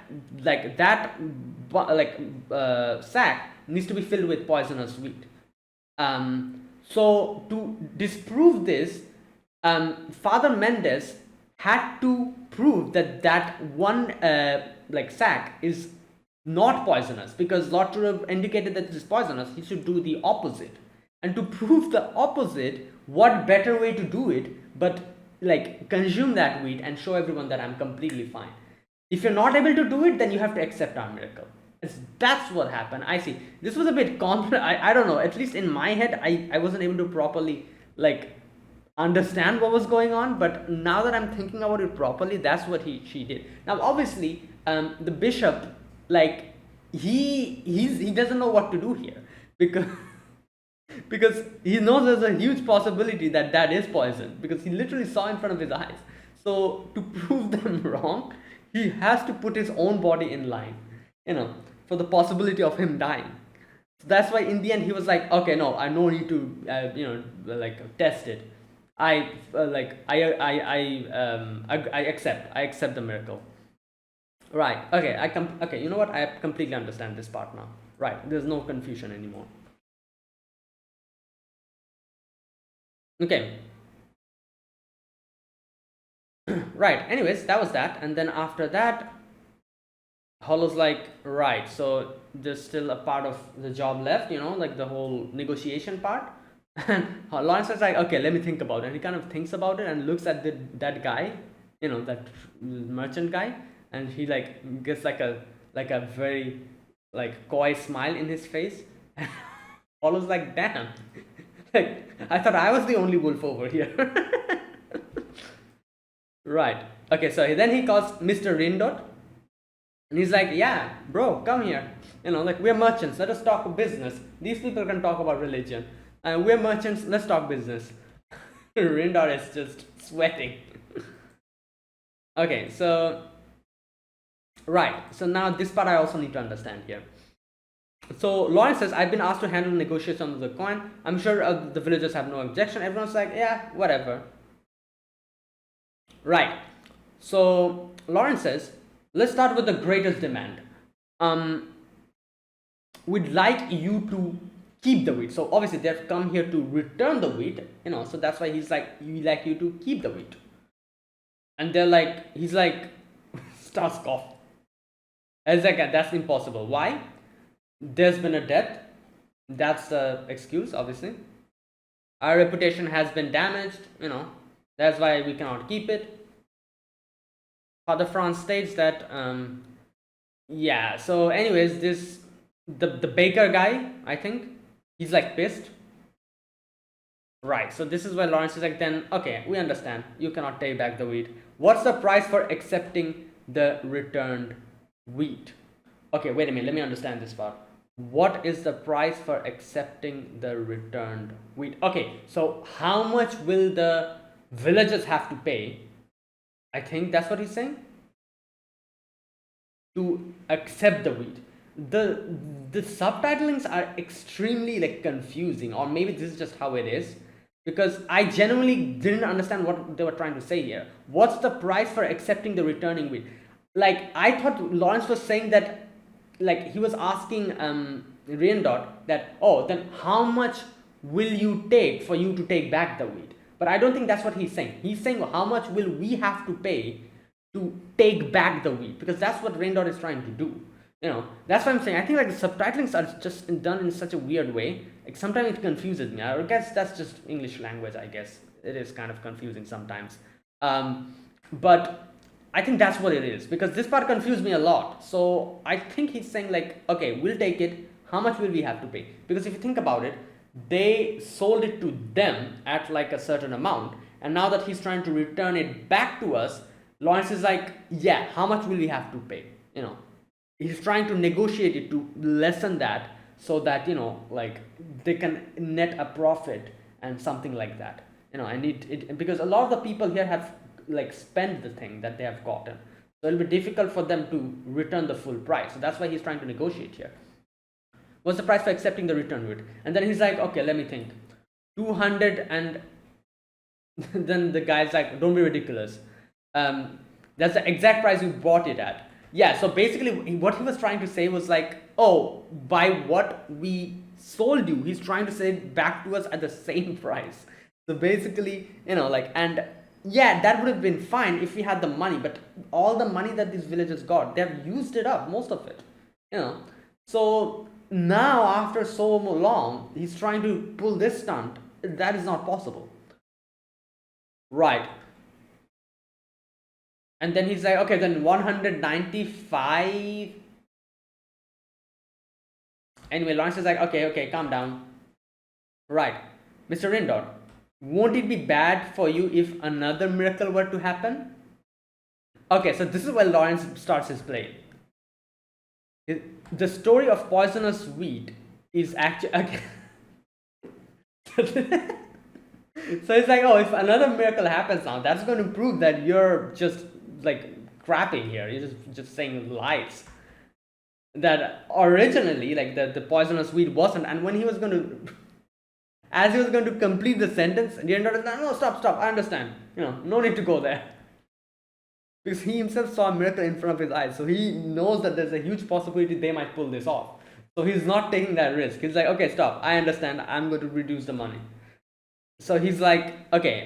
sack needs to be filled with poisonous wheat. So to disprove this, Father Mendes had to prove that one sack is not poisonous, because Lord Tureo indicated that it is poisonous. He should do the opposite. And to prove the opposite, what better way to do it but like consume that wheat and show everyone that I'm completely fine. If you're not able to do it, then you have to accept our miracle. That's what happened. I see. This was a bit complex. I don't know. At least in my head, I wasn't able to properly like understand what was going on. But now that I'm thinking about it properly, that's what she did. Now, obviously, the bishop, like he doesn't know what to do here because because he knows there's a huge possibility that that is poison because he literally saw in front of his eyes. So to prove them wrong, he has to put his own body in line, you know, for the possibility of him dying. So that's why in the end he was like, okay, no, I no need to, like test it. I accept the miracle. Right. Okay. Okay. You know what? I completely understand this part now. Right. There's no confusion anymore. Okay. Right. Anyways, that was that, and then after that, Hollow's like, right, so there's still a part of the job left, like the whole negotiation part. And Lawrence is like, okay, let me think about it. And he kind of thinks about it and looks at that guy, that merchant guy, and he like gets like a very like coy smile in his face. And Hollow's like, damn, like I thought I was the only wolf over here. Right. Okay, so then he calls Mr. Rindot. And he's like, yeah, bro, come here. Like we're merchants. Let us talk business. These people can talk about religion. We're merchants. Let's talk business. Rindor is just sweating. Okay, so right. So now this part I also need to understand here. So Lawrence says, I've been asked to handle negotiations of the coin. I'm sure the villagers have no objection. Everyone's like, yeah, whatever. Right. So Lawrence says, let's start with the greatest demand. We'd like you to keep the wheat. So obviously they've come here to return the wheat, so that's why he's like, we like you to keep the wheat. And he's like, starts cough. It's like, that's impossible. Why? There's been a death. That's the excuse, obviously. Our reputation has been damaged, that's why we cannot keep it. Father Franz states that, yeah, so anyways, the baker guy, I think, he's like pissed. Right, so this is why Lawrence is like, then, okay, we understand. You cannot take back the wheat. What's the price for accepting the returned wheat? Okay, wait a minute, let me understand this part. What is the price for accepting the returned wheat? Okay, so how much will the villagers have to pay? I think that's what he's saying. To accept the wheat. The subtitlings are extremely like confusing, or maybe this is just how it is, because I genuinely didn't understand what they were trying to say here. What's the price for accepting the returning wheat? Like I thought Lawrence was saying that, like he was asking Rindot that, oh, then how much will you take for you to take back the wheat? But I don't think that's what he's saying. He's saying, well, how much will we have to pay to take back the wheat? Because that's what Rindot is trying to do. That's what I'm saying. I think like the subtitlings are just done in such a weird way. Like sometimes it confuses me. I guess that's just English language. I guess it is kind of confusing sometimes. But I think that's what it is, because this part confused me a lot. So I think he's saying like, okay, we'll take it. How much will we have to pay? Because if you think about it, they sold it to them at like a certain amount, and now that he's trying to return it back to us, Lawrence is like, yeah, how much will we have to pay? He's trying to negotiate it to lessen that, so that like they can net a profit and something like that. And it because a lot of the people here have like spent the thing that they have gotten, so it'll be difficult for them to return the full price. So that's why he's trying to negotiate here. What's the price for accepting the return rate? And then he's like, okay, let me think. 200. And then the guy's like, don't be ridiculous. That's the exact price you bought it at. Yeah, so basically what he was trying to say was like, oh, by what we sold you, he's trying to say it back to us at the same price. So basically, and yeah, that would have been fine if we had the money, but all the money that these villagers got, they've used it up, most of it. So now after so long, he's trying to pull this stunt. That is not possible. Right. And then he's like, okay, then 195. Anyway, Lawrence is like, okay, calm down. Right, Mr. Rindor, won't it be bad for you if another miracle were to happen? Okay, so this is where Lawrence starts his play. The story of poisonous wheat is actually okay. So it's like, oh, if another miracle happens now, that's going to prove that you're just like crapping here. You're just saying lies. That originally, like the poisonous weed wasn't, and when he was going to, as he was going to complete the sentence, the end of it, no, stop, I understand. No need to go there. Because he himself saw a miracle in front of his eyes, so he knows that there's a huge possibility they might pull this off. So he's not taking that risk. He's like, okay, stop, I understand, I'm going to reduce the money. So he's like, okay,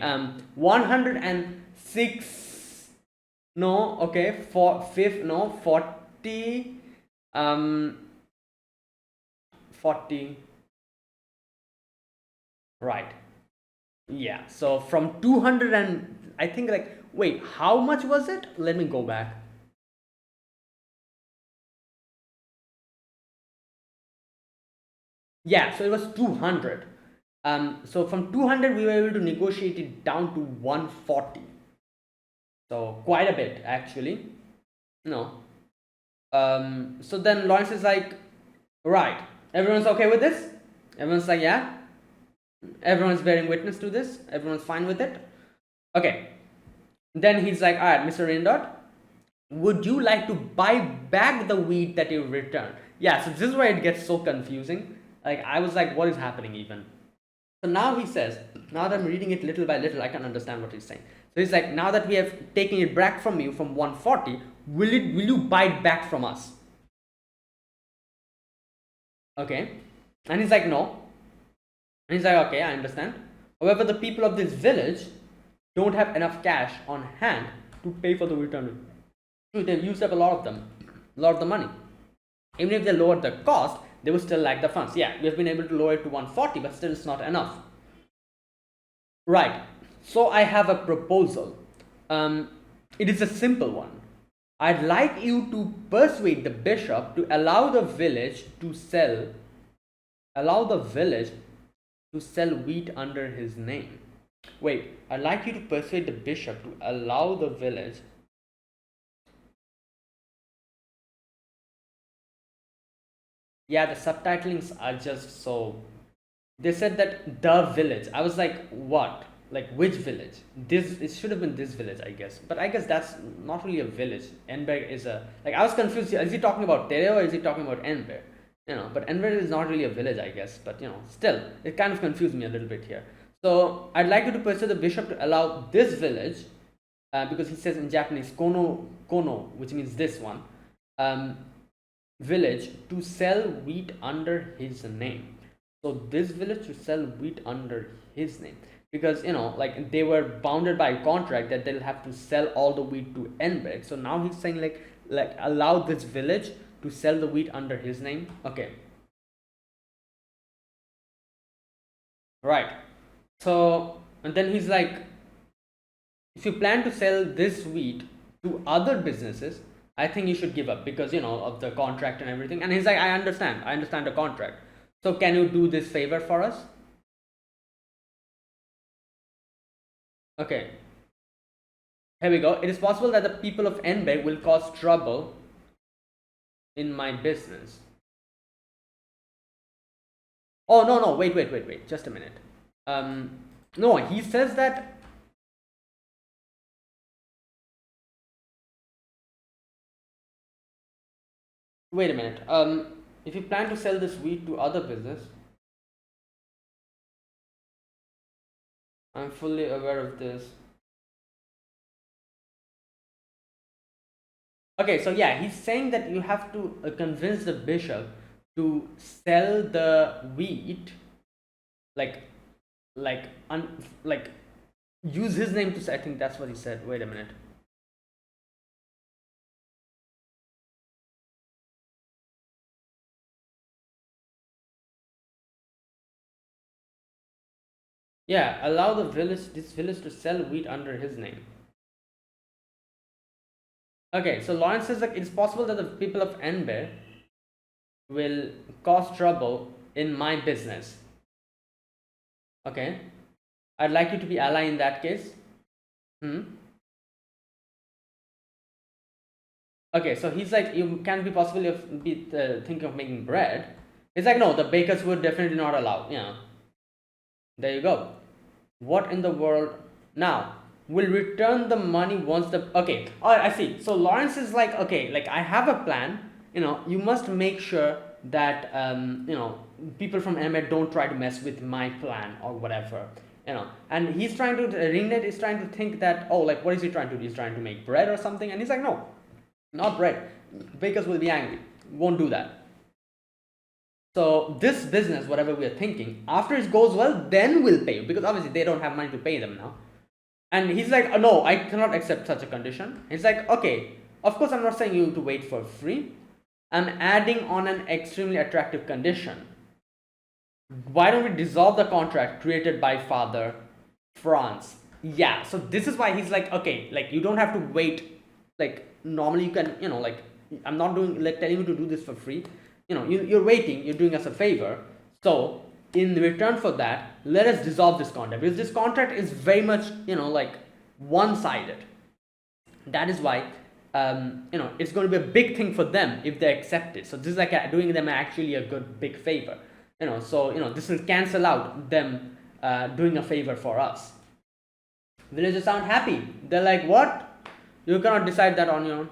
106, no, okay, 40, 40, right, yeah. So from 200 and I think, like, wait, how much was it? Let me go back. Yeah, so it was 200. So from 200 we were able to negotiate it down to 140. So quite a bit, actually. No. So then Lawrence is like, right, everyone's okay with this? Everyone's like, yeah. Everyone's bearing witness to this. Everyone's fine with it. Okay. Then he's like, all right, Mr. Rindot, would you like to buy back the wheat that you returned? Yeah, so this is where it gets so confusing. Like, I was like, what is happening even? So now he says, now that I'm reading it little by little, I can understand what he's saying. So he's like, now that we have taken it back from you from 140, will you buy it back from us? Okay. And he's like, no. And he's like, okay, I understand. However, the people of this village don't have enough cash on hand to pay for the return. They've used up a lot of the money. Even if they lowered the cost, they would still lack the funds. Yeah, we have been able to lower it to 140, but still it's not enough. Right. So I have a proposal. It is a simple one. I'd like you to persuade the bishop to allow the village to sell wheat under his name. Wait, I'd like you to persuade the bishop to allow the village. Yeah, the subtitlings are just so. They said that the village. I was like, what? Like, which village? It should have been this village, I guess. But I guess that's not really a village. Enberg is a. Like, I was confused. Is he talking about Tere or is he talking about Enberg? But Enberg is not really a village, I guess. But, still, it kind of confused me a little bit here. So, I'd like you to persuade the bishop to allow this village, because he says in Japanese, kono, which means this one, village to sell wheat under his name. So this village to sell wheat under his name, because like they were bounded by a contract that they'll have to sell all the wheat to Enberg. So now he's saying like allow this village to sell the wheat under his name. Okay, right. So and then he's like, if you plan to sell this wheat to other businesses, I think you should give up because of the contract and everything. And he's like, I understand the contract. So can you do this favor for us? Okay. Here we go. It is possible that the people of Enberg will cause trouble in my business. Oh, no. Wait. Just a minute. No, he says that. Wait a minute. If you plan to sell this wheat to other business, I'm fully aware of this. Okay, so yeah, he's saying that you have to convince the bishop to sell the wheat, like use his name to. I think that's what he said. Wait a minute. Yeah, allow this village to sell wheat under his name. Okay, so Lawrence says that it's possible that the people of Enberg will cause trouble in my business. Okay, I'd like you to be ally in that case. Okay, so he's like, you can be possibly thinking of making bread. He's like, no, the bakers would definitely not allow. There you go. What in the world? Now, will return the money once the okay. Oh, I see. So Lawrence is like, okay, like I have a plan. You must make sure that people from Emmet don't try to mess with my plan or whatever. And he's trying to Ringnet is trying to think that, oh, like what is he trying to do? He's trying to make bread or something, and he's like, no, not bread. Bakers will be angry. Won't do that. So this business, whatever we are thinking, after it goes well, then we'll pay you, because obviously they don't have money to pay them now. And he's like, oh, no, I cannot accept such a condition. He's like, okay, of course I'm not saying you to wait for free. I'm adding on an extremely attractive condition. Why don't we dissolve the contract created by Father Franz? Yeah, so this is why he's like, okay, like you don't have to wait. Like normally you can, like I'm not doing like telling you to do this for free. You're waiting, you're doing us a favor. So in return for that, let us dissolve this contract, because this contract is very much like one-sided. That is why it's going to be a big thing for them if they accept it. So this is like doing them actually a good big favor. So this will cancel out them doing a favor for us. Villagers sound happy. They're like, what? You cannot decide that on your own.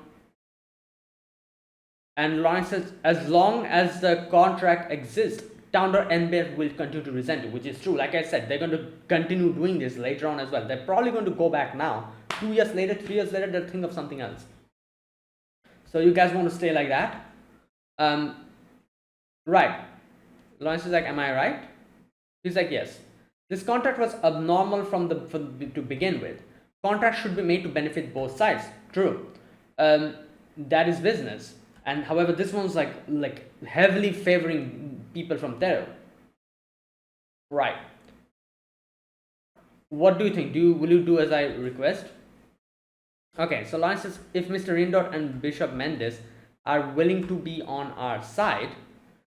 And Lawrence says, as long as the contract exists, Towner and Bear will continue to resent it, which is true. Like I said, they're going to continue doing this later on as well. They're probably going to go back now. 2 years later, 3 years later, they'll think of something else. So you guys want to stay like that? Right. Lawrence is like, am I right? He's like, yes. This contract was abnormal to begin with. Contract should be made to benefit both sides. True. That is business. And however, this one's like heavily favoring people from Terror. Right. What do you think? Will you do as I request? Okay, so Lawrence says, if Mr. Rindot and Bishop Mendes are willing to be on our side,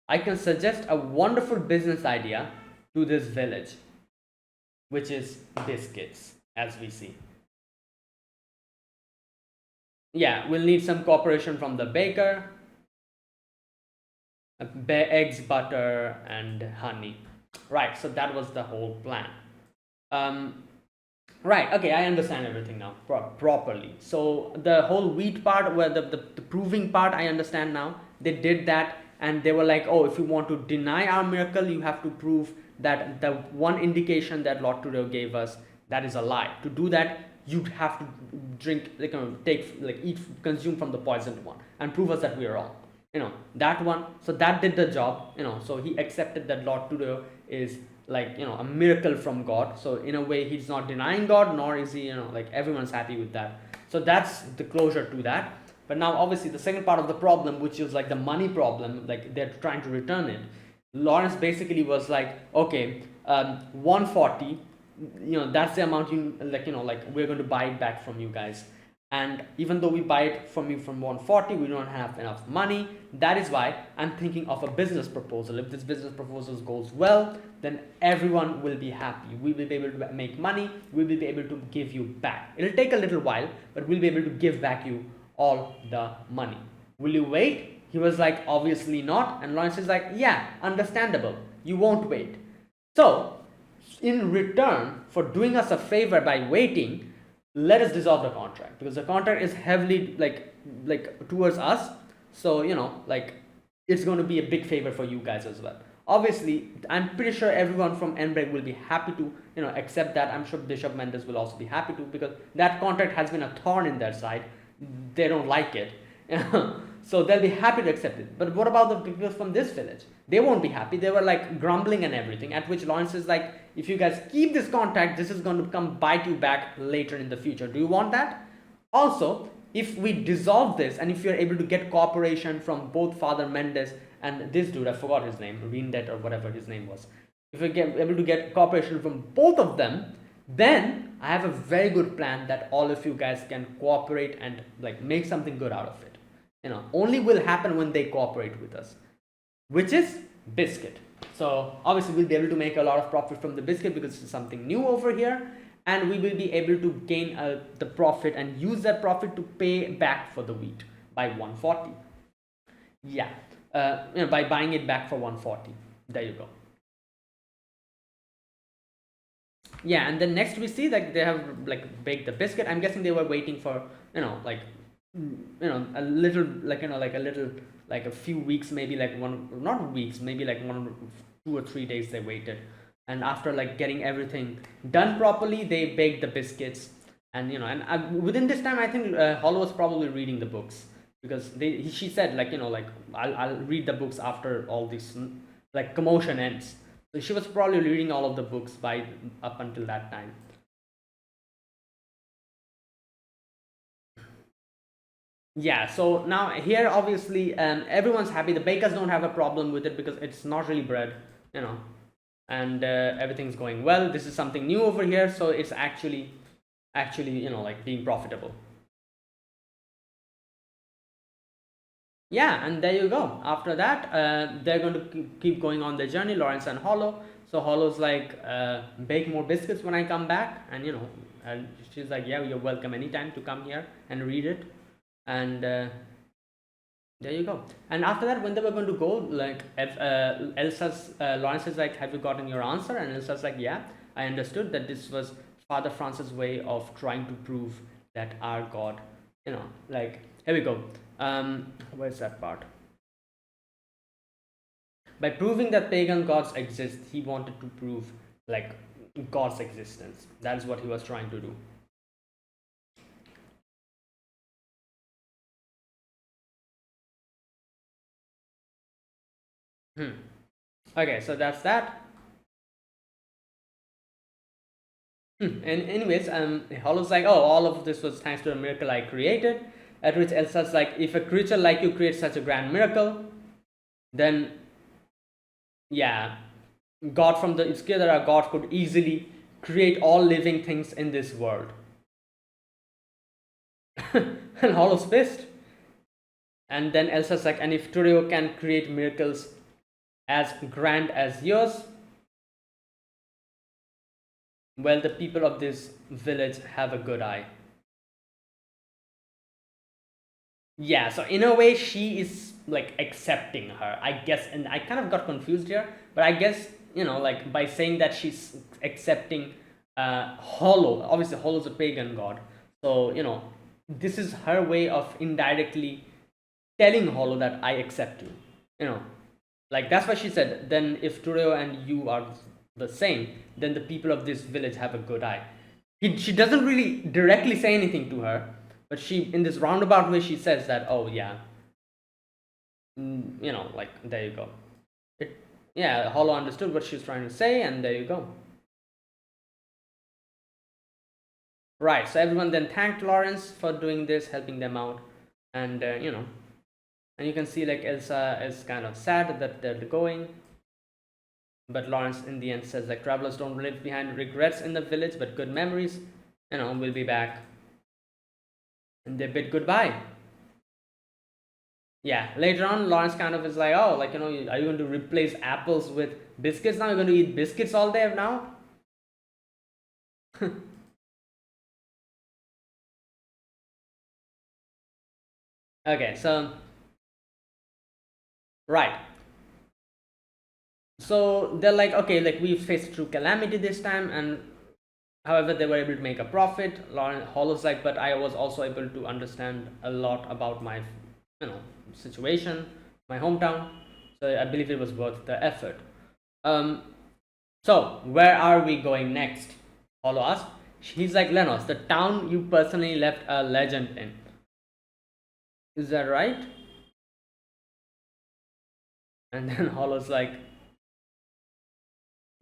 I can suggest a wonderful business idea to this village, which is biscuits, as we see. Yeah, we'll need some cooperation from the baker. Eggs, butter, and honey. Right, so that was the whole plan. Right, okay, I understand everything now properly. So the whole wheat part, where the proving part, I understand now. They did that, and they were like, oh, if you want to deny our miracle, you have to prove that the one indication that Lord Tudor gave us, that is a lie. To do that, you'd have to drink, consume from the poisoned one and prove us that we are wrong. That one. So that did the job. So he accepted that Lord Tudor is a miracle from God. So in a way, he's not denying God, nor is he, everyone's happy with that. So that's the closure to that. But now obviously the second part of the problem, which is like the money problem, like they're trying to return it. Lawrence basically was like, okay, 140, that's the amount we're going to buy it back from you guys. And even though we buy it from you from 140, we don't have enough money. That is why I'm thinking of a business proposal. If this business proposal goes well, then everyone will be happy. We will be able to make money. We will be able to give you back. It'll take a little while, but we'll be able to give back you all the money. Will you wait? He was like, obviously not. And Lawrence is like, yeah, understandable. You won't wait. So in return for doing us a favor by waiting, let us dissolve the contract, because the contract is heavily like towards us. So it's going to be a big favor for you guys as well. Obviously, I'm pretty sure everyone from Enbreg will be happy to accept that. I'm sure Bishop Mendes will also be happy to, because that contract has been a thorn in their side. They don't like it. So they'll be happy to accept it. But what about the people from this village? They won't be happy. They were like grumbling and everything, at which Lawrence is like, if you guys keep this contract, this is going to come bite you back later in the future. Do you want that? Also, if we dissolve this, and if you're able to get cooperation from both Father Mendes and this dude, I forgot his name, Reindet or whatever his name was. If we're able to get cooperation from both of them, then I have a very good plan that all of you guys can cooperate and make something good out of it. Only will happen when they cooperate with us. which is biscuit. So obviously we'll be able to make a lot of profit from the biscuit because it's something new over here, and we will be able to gain the profit and use that profit to pay back for the wheat by 140. Yeah, by buying it back for 140. There you go. Yeah, and then next we see like they have like baked the biscuit. I'm guessing they were waiting for, like, a little, like, like a little, like a few weeks, maybe like one, not weeks, maybe like 2 or 3 days they waited, and after like getting everything done properly, they baked the biscuits. And within this time, I think Hollow was probably reading the books, because she said, like, like, I'll read the books after all this, like, commotion ends. So she was probably reading all of the books by up until that time. Yeah, so now here obviously everyone's happy. The bakers don't have a problem with it because it's not really bread, you know, and everything's going well. This is something new over here, so it's actually, like, being profitable. Yeah, and there you go. After that, they're going to keep going on their journey, Lawrence and Hollow. So Hollow's like, bake more biscuits when I come back, and and she's like, yeah, you're welcome anytime to come here and read it. And there you go. And after that, when they were going to go, like, Elsa's Lawrence is like, have you gotten your answer? And Elsa's like, yeah, I understood that this was Father Francis' way of trying to prove that our God, like, here we go. Where's that part? By proving that pagan gods exist, he wanted to prove, like, God's existence. That is what he was trying to do. Okay, so that's that. And anyways, Hollow's like, oh, all of this was thanks to a miracle I created. At which Elsa's like, if a creature like you creates such a grand miracle, then yeah, God from the, it's clear that our God could easily create all living things in this world. And Hollow's pissed. And then Elsa's like, and if Turio can create miracles as grand as yours, well, the people of this village have a good eye. Yeah, so in a way, she is like accepting her, I guess, and I kind of got confused here, but I guess, like, by saying that she's accepting Hollow. Obviously, Hollow's a pagan god, so this is her way of indirectly telling Hollow that I accept you. You know, like, that's why she said, then if Tureo and you are the same, then the people of this village have a good eye. She doesn't really directly say anything to her, but she, in this roundabout way, she says that, oh yeah, like, there you go. Yeah, Hollow understood what she's trying to say, and there you go. Right, so everyone then thanked Lawrence for doing this, helping them out, and and you can see, like, Elsa is kind of sad that they're going, but Lawrence in the end says, like, travelers don't leave behind regrets in the village, but good memories. We'll be back. And they bid goodbye. Yeah, later on, Lawrence kind of is like, oh, like, are you going to replace apples with biscuits now? You're going to eat biscuits all day now? Okay, so, right. So they're like, okay, like, we faced through calamity this time, and however, they were able to make a profit. Lawrence Hollow's like, but I was also able to understand a lot about my, situation, my hometown. So I believe it was worth the effort. Um, so where are we going next? Hollow asked. He's like, Lenos, the town you personally left a legend in. Is that right? And then Hollow's like,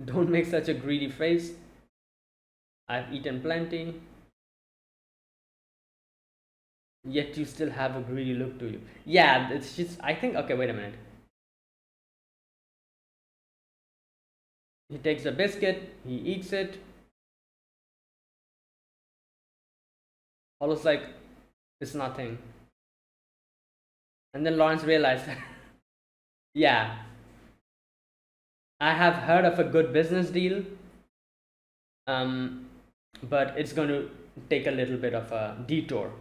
don't make such a greedy face. I've eaten plenty. Yet you still have a greedy look to you. Yeah, it's just, I think, okay, wait a minute. He takes a biscuit, he eats it. Hollow's like, it's nothing. And then Lawrence realized, yeah, I have heard of a good business deal, um, but it's going to take a little bit of a detour.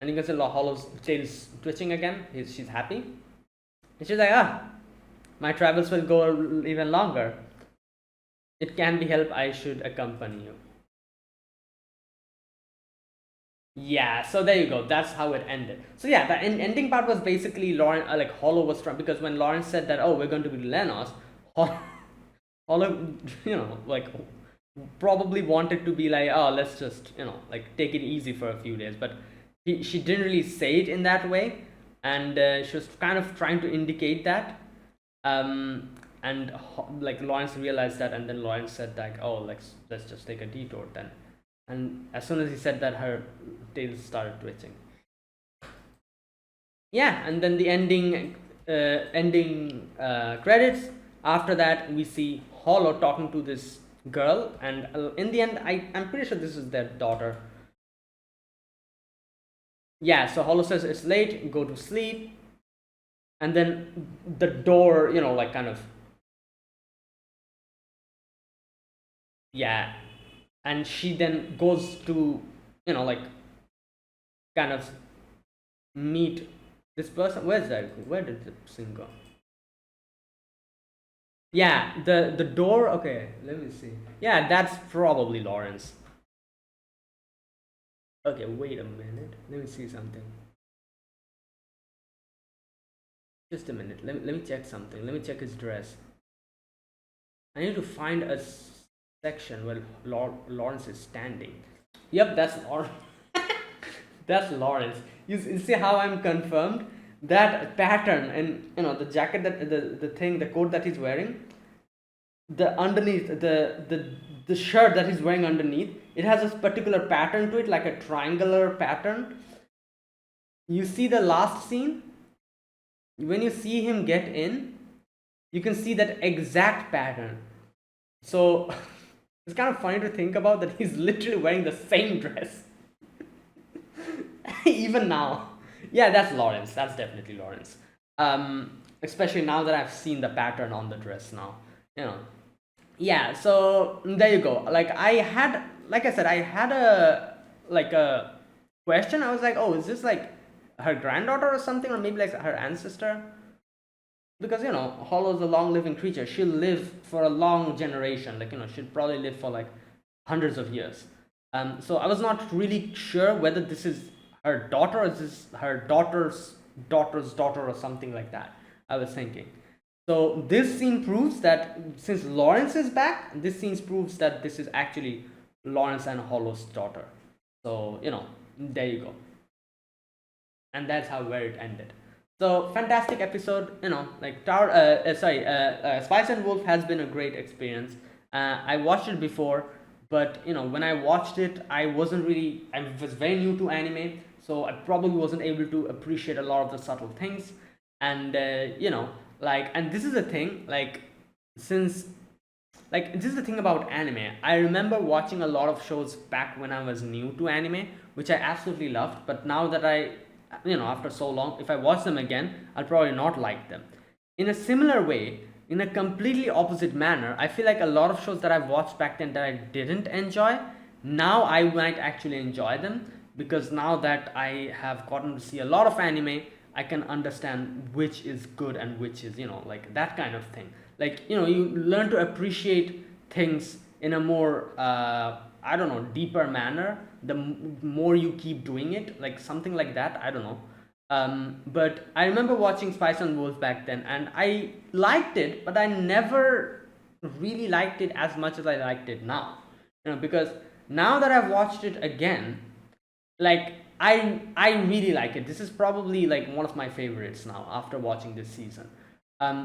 And you can see Hollow's tail's twitching again. She's happy. And she's like, my travels will go even longer. It can be helped. I should accompany you. Yeah, so there you go. That's how it ended. So yeah, the ending part was basically Lauren, like Hollow was trying, because when Lauren said that, oh, we're going to be Lenos, Hollow, like probably wanted to be like, oh, let's just, like take it easy for a few days. But she didn't really say it in that way, and she was kind of trying to indicate that. And like Lawrence realized that, and then Lawrence said like, oh, let's just take a detour then. And as soon as he said that, her tail started twitching. Yeah, and then the ending credits. After that, we see Hollow talking to this girl, and in the end, I'm pretty sure this is their daughter. Yeah, so Hollow says it's late, go to sleep, and then the door, like kind of, yeah, and she then goes to, like kind of meet this person. Where's that? Where did the scene go? Yeah, the door. Okay, let me see. Yeah, that's probably Lawrence. Okay, wait a minute. Let me see something. Just a minute. Let me check something. Let me check his dress. I need to find a section where Lawrence is standing. Yep, that's Lawrence. That's Lawrence. You see how I'm confirmed? That pattern and the jacket, that the coat that he's wearing, the underneath, the shirt that he's wearing underneath, it has this particular pattern to it, like a triangular pattern. You see the last scene, when you see him get in, you can see that exact pattern. So it's kind of funny to think about that he's literally wearing the same dress. Even now. Yeah, that's Lawrence. That's definitely Lawrence. Especially now that I've seen the pattern on the dress now. Yeah, so there you go. Like I said, I had a question. I was like, oh, is this like her granddaughter or something, or maybe like her ancestor? Because Hollow's a long living creature. She'll live for a long generation. Like she'll probably live for like hundreds of years. So I was not really sure whether this is her daughter, or is this her daughter's daughter or something like that. I was thinking. So this scene proves that since Lawrence is back, this scene proves that this is actually Lawrence and Hollow's daughter. So there you go. And that's how where it ended. So fantastic episode. Like Spice and Wolf has been a great experience. I watched it before, but when I watched it, I was very new to anime, so I probably wasn't able to appreciate a lot of the subtle things. And and this is the thing, since this is the thing about anime. I remember watching a lot of shows back when I was new to anime, which I absolutely loved. But now that after so long, if I watch them again, I'll probably not like them. In a similar way, in a completely opposite manner, I feel like a lot of shows that I've watched back then that I didn't enjoy, now I might actually enjoy them, because now that I have gotten to see a lot of anime, I can understand which is good and which is, like that kind of thing. You learn to appreciate things in a more, I don't know, deeper manner the more you keep doing it, like something like that. I don't know. But I remember watching Spice and Wolf back then, and I liked it, but I never really liked it as much as I liked it now. Because now that I've watched it again, like I really like it. This is probably like one of my favorites now after watching this season.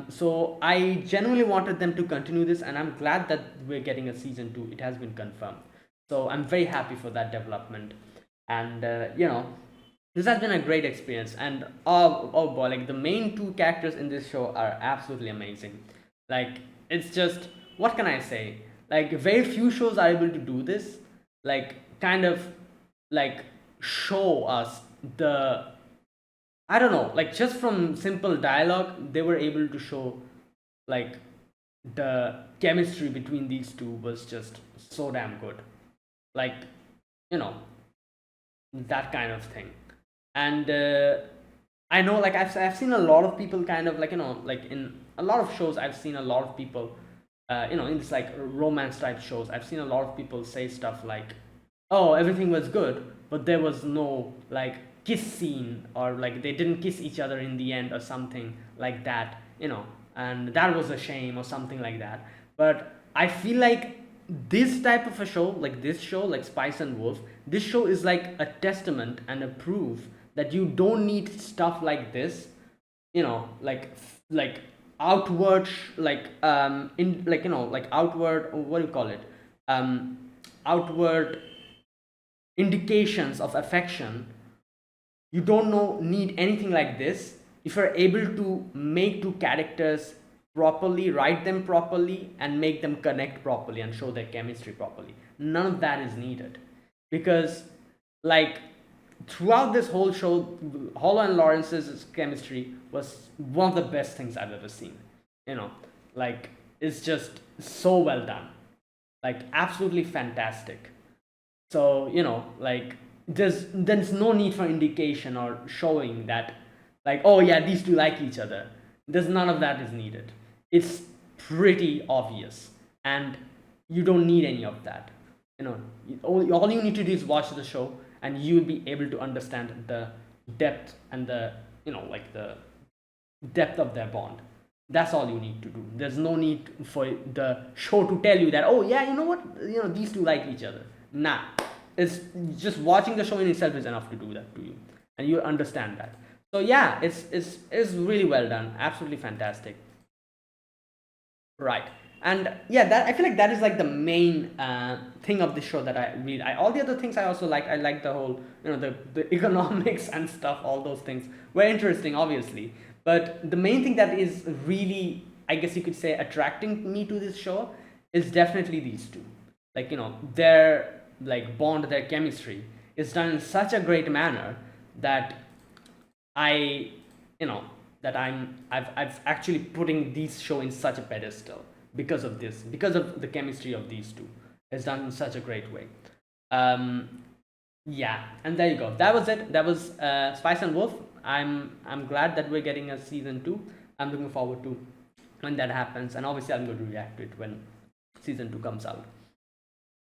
So I genuinely wanted them to continue this, and I'm glad that we're getting a season 2. It has been confirmed. So I'm very happy for that development. And this has been a great experience. And oh boy, like the main two characters in this show are absolutely amazing. Like it's just, what can I say? Like very few shows are able to do this. Like kind of like show us the, I don't know, like just from simple dialogue, they were able to show like the chemistry between these two was just so damn good. Like, you know, that kind of thing. And I know, like, I've seen a lot of people kind of like, like in a lot of shows, I've seen a lot of people, in this like romance type shows, I've seen a lot of people say stuff like, oh, everything was good, but there was no like kiss scene, or like they didn't kiss each other in the end or something like that, and that was a shame or something like that. But I feel like this type of a show, like this show, like Spice and Wolf, this show is like a testament and a proof that you don't need stuff like this, like outward like in like like outward, what do you call it, um outward indications of affection. You don't need anything like this if you're able to make two characters properly, write them properly, and make them connect properly and show their chemistry properly. None of that is needed, because like throughout this whole show, Hollow and Lawrence's chemistry was one of the best things I've ever seen. You know, like it's just so well done, like absolutely fantastic. So like there's no need for indication or showing that, like, oh yeah, these two like each other. There's none of that is needed. It's pretty obvious, and you don't need any of that. All you need to do is watch the show, and you'll be able to understand the depth and the like the depth of their bond. That's all you need to do. There's no need for the show to tell you that, oh yeah, you know what, these two like each other. Nah, it's just watching the show in itself is enough to do that to you, and you understand that. So yeah, it's really well done, absolutely fantastic. Right. And yeah, that I feel like that is like the main thing of the show that I read. All the other things I also like. I like the whole, the economics and stuff. All those things were interesting, obviously. But the main thing that is really, I guess you could say, attracting me to this show is definitely these two. Like, their like bond, their chemistry is done in such a great manner that I, you know, I've actually putting these show in such a pedestal because of this, because of the chemistry of these two. It's done in such a great way. Um, yeah, and there you go. That was it. That was Spice and Wolf. I'm glad that we're getting a season 2. I'm looking forward to when that happens, and obviously I'm going to react to it when season 2 comes out.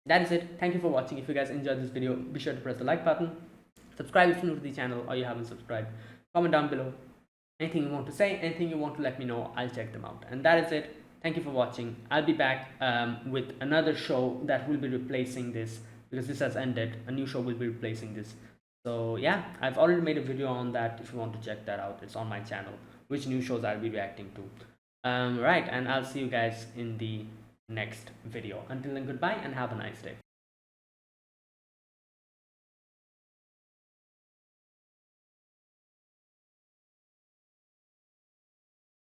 That is it. Thank you for watching. If you guys enjoyed this video, be sure to press the like button, subscribe if you're new to the channel or you haven't subscribed, comment down below anything you want to say, anything you want to let me know. I'll check them out. And that is it. Thank you for watching. I'll be back with another show that will be replacing this, because this has ended. A new show will be replacing this. So yeah, I've already made a video on that. If you want to check that out, it's on my channel, which new shows I'll be reacting to. Right, and I'll see you guys in the next video. Until then, goodbye and have a nice day.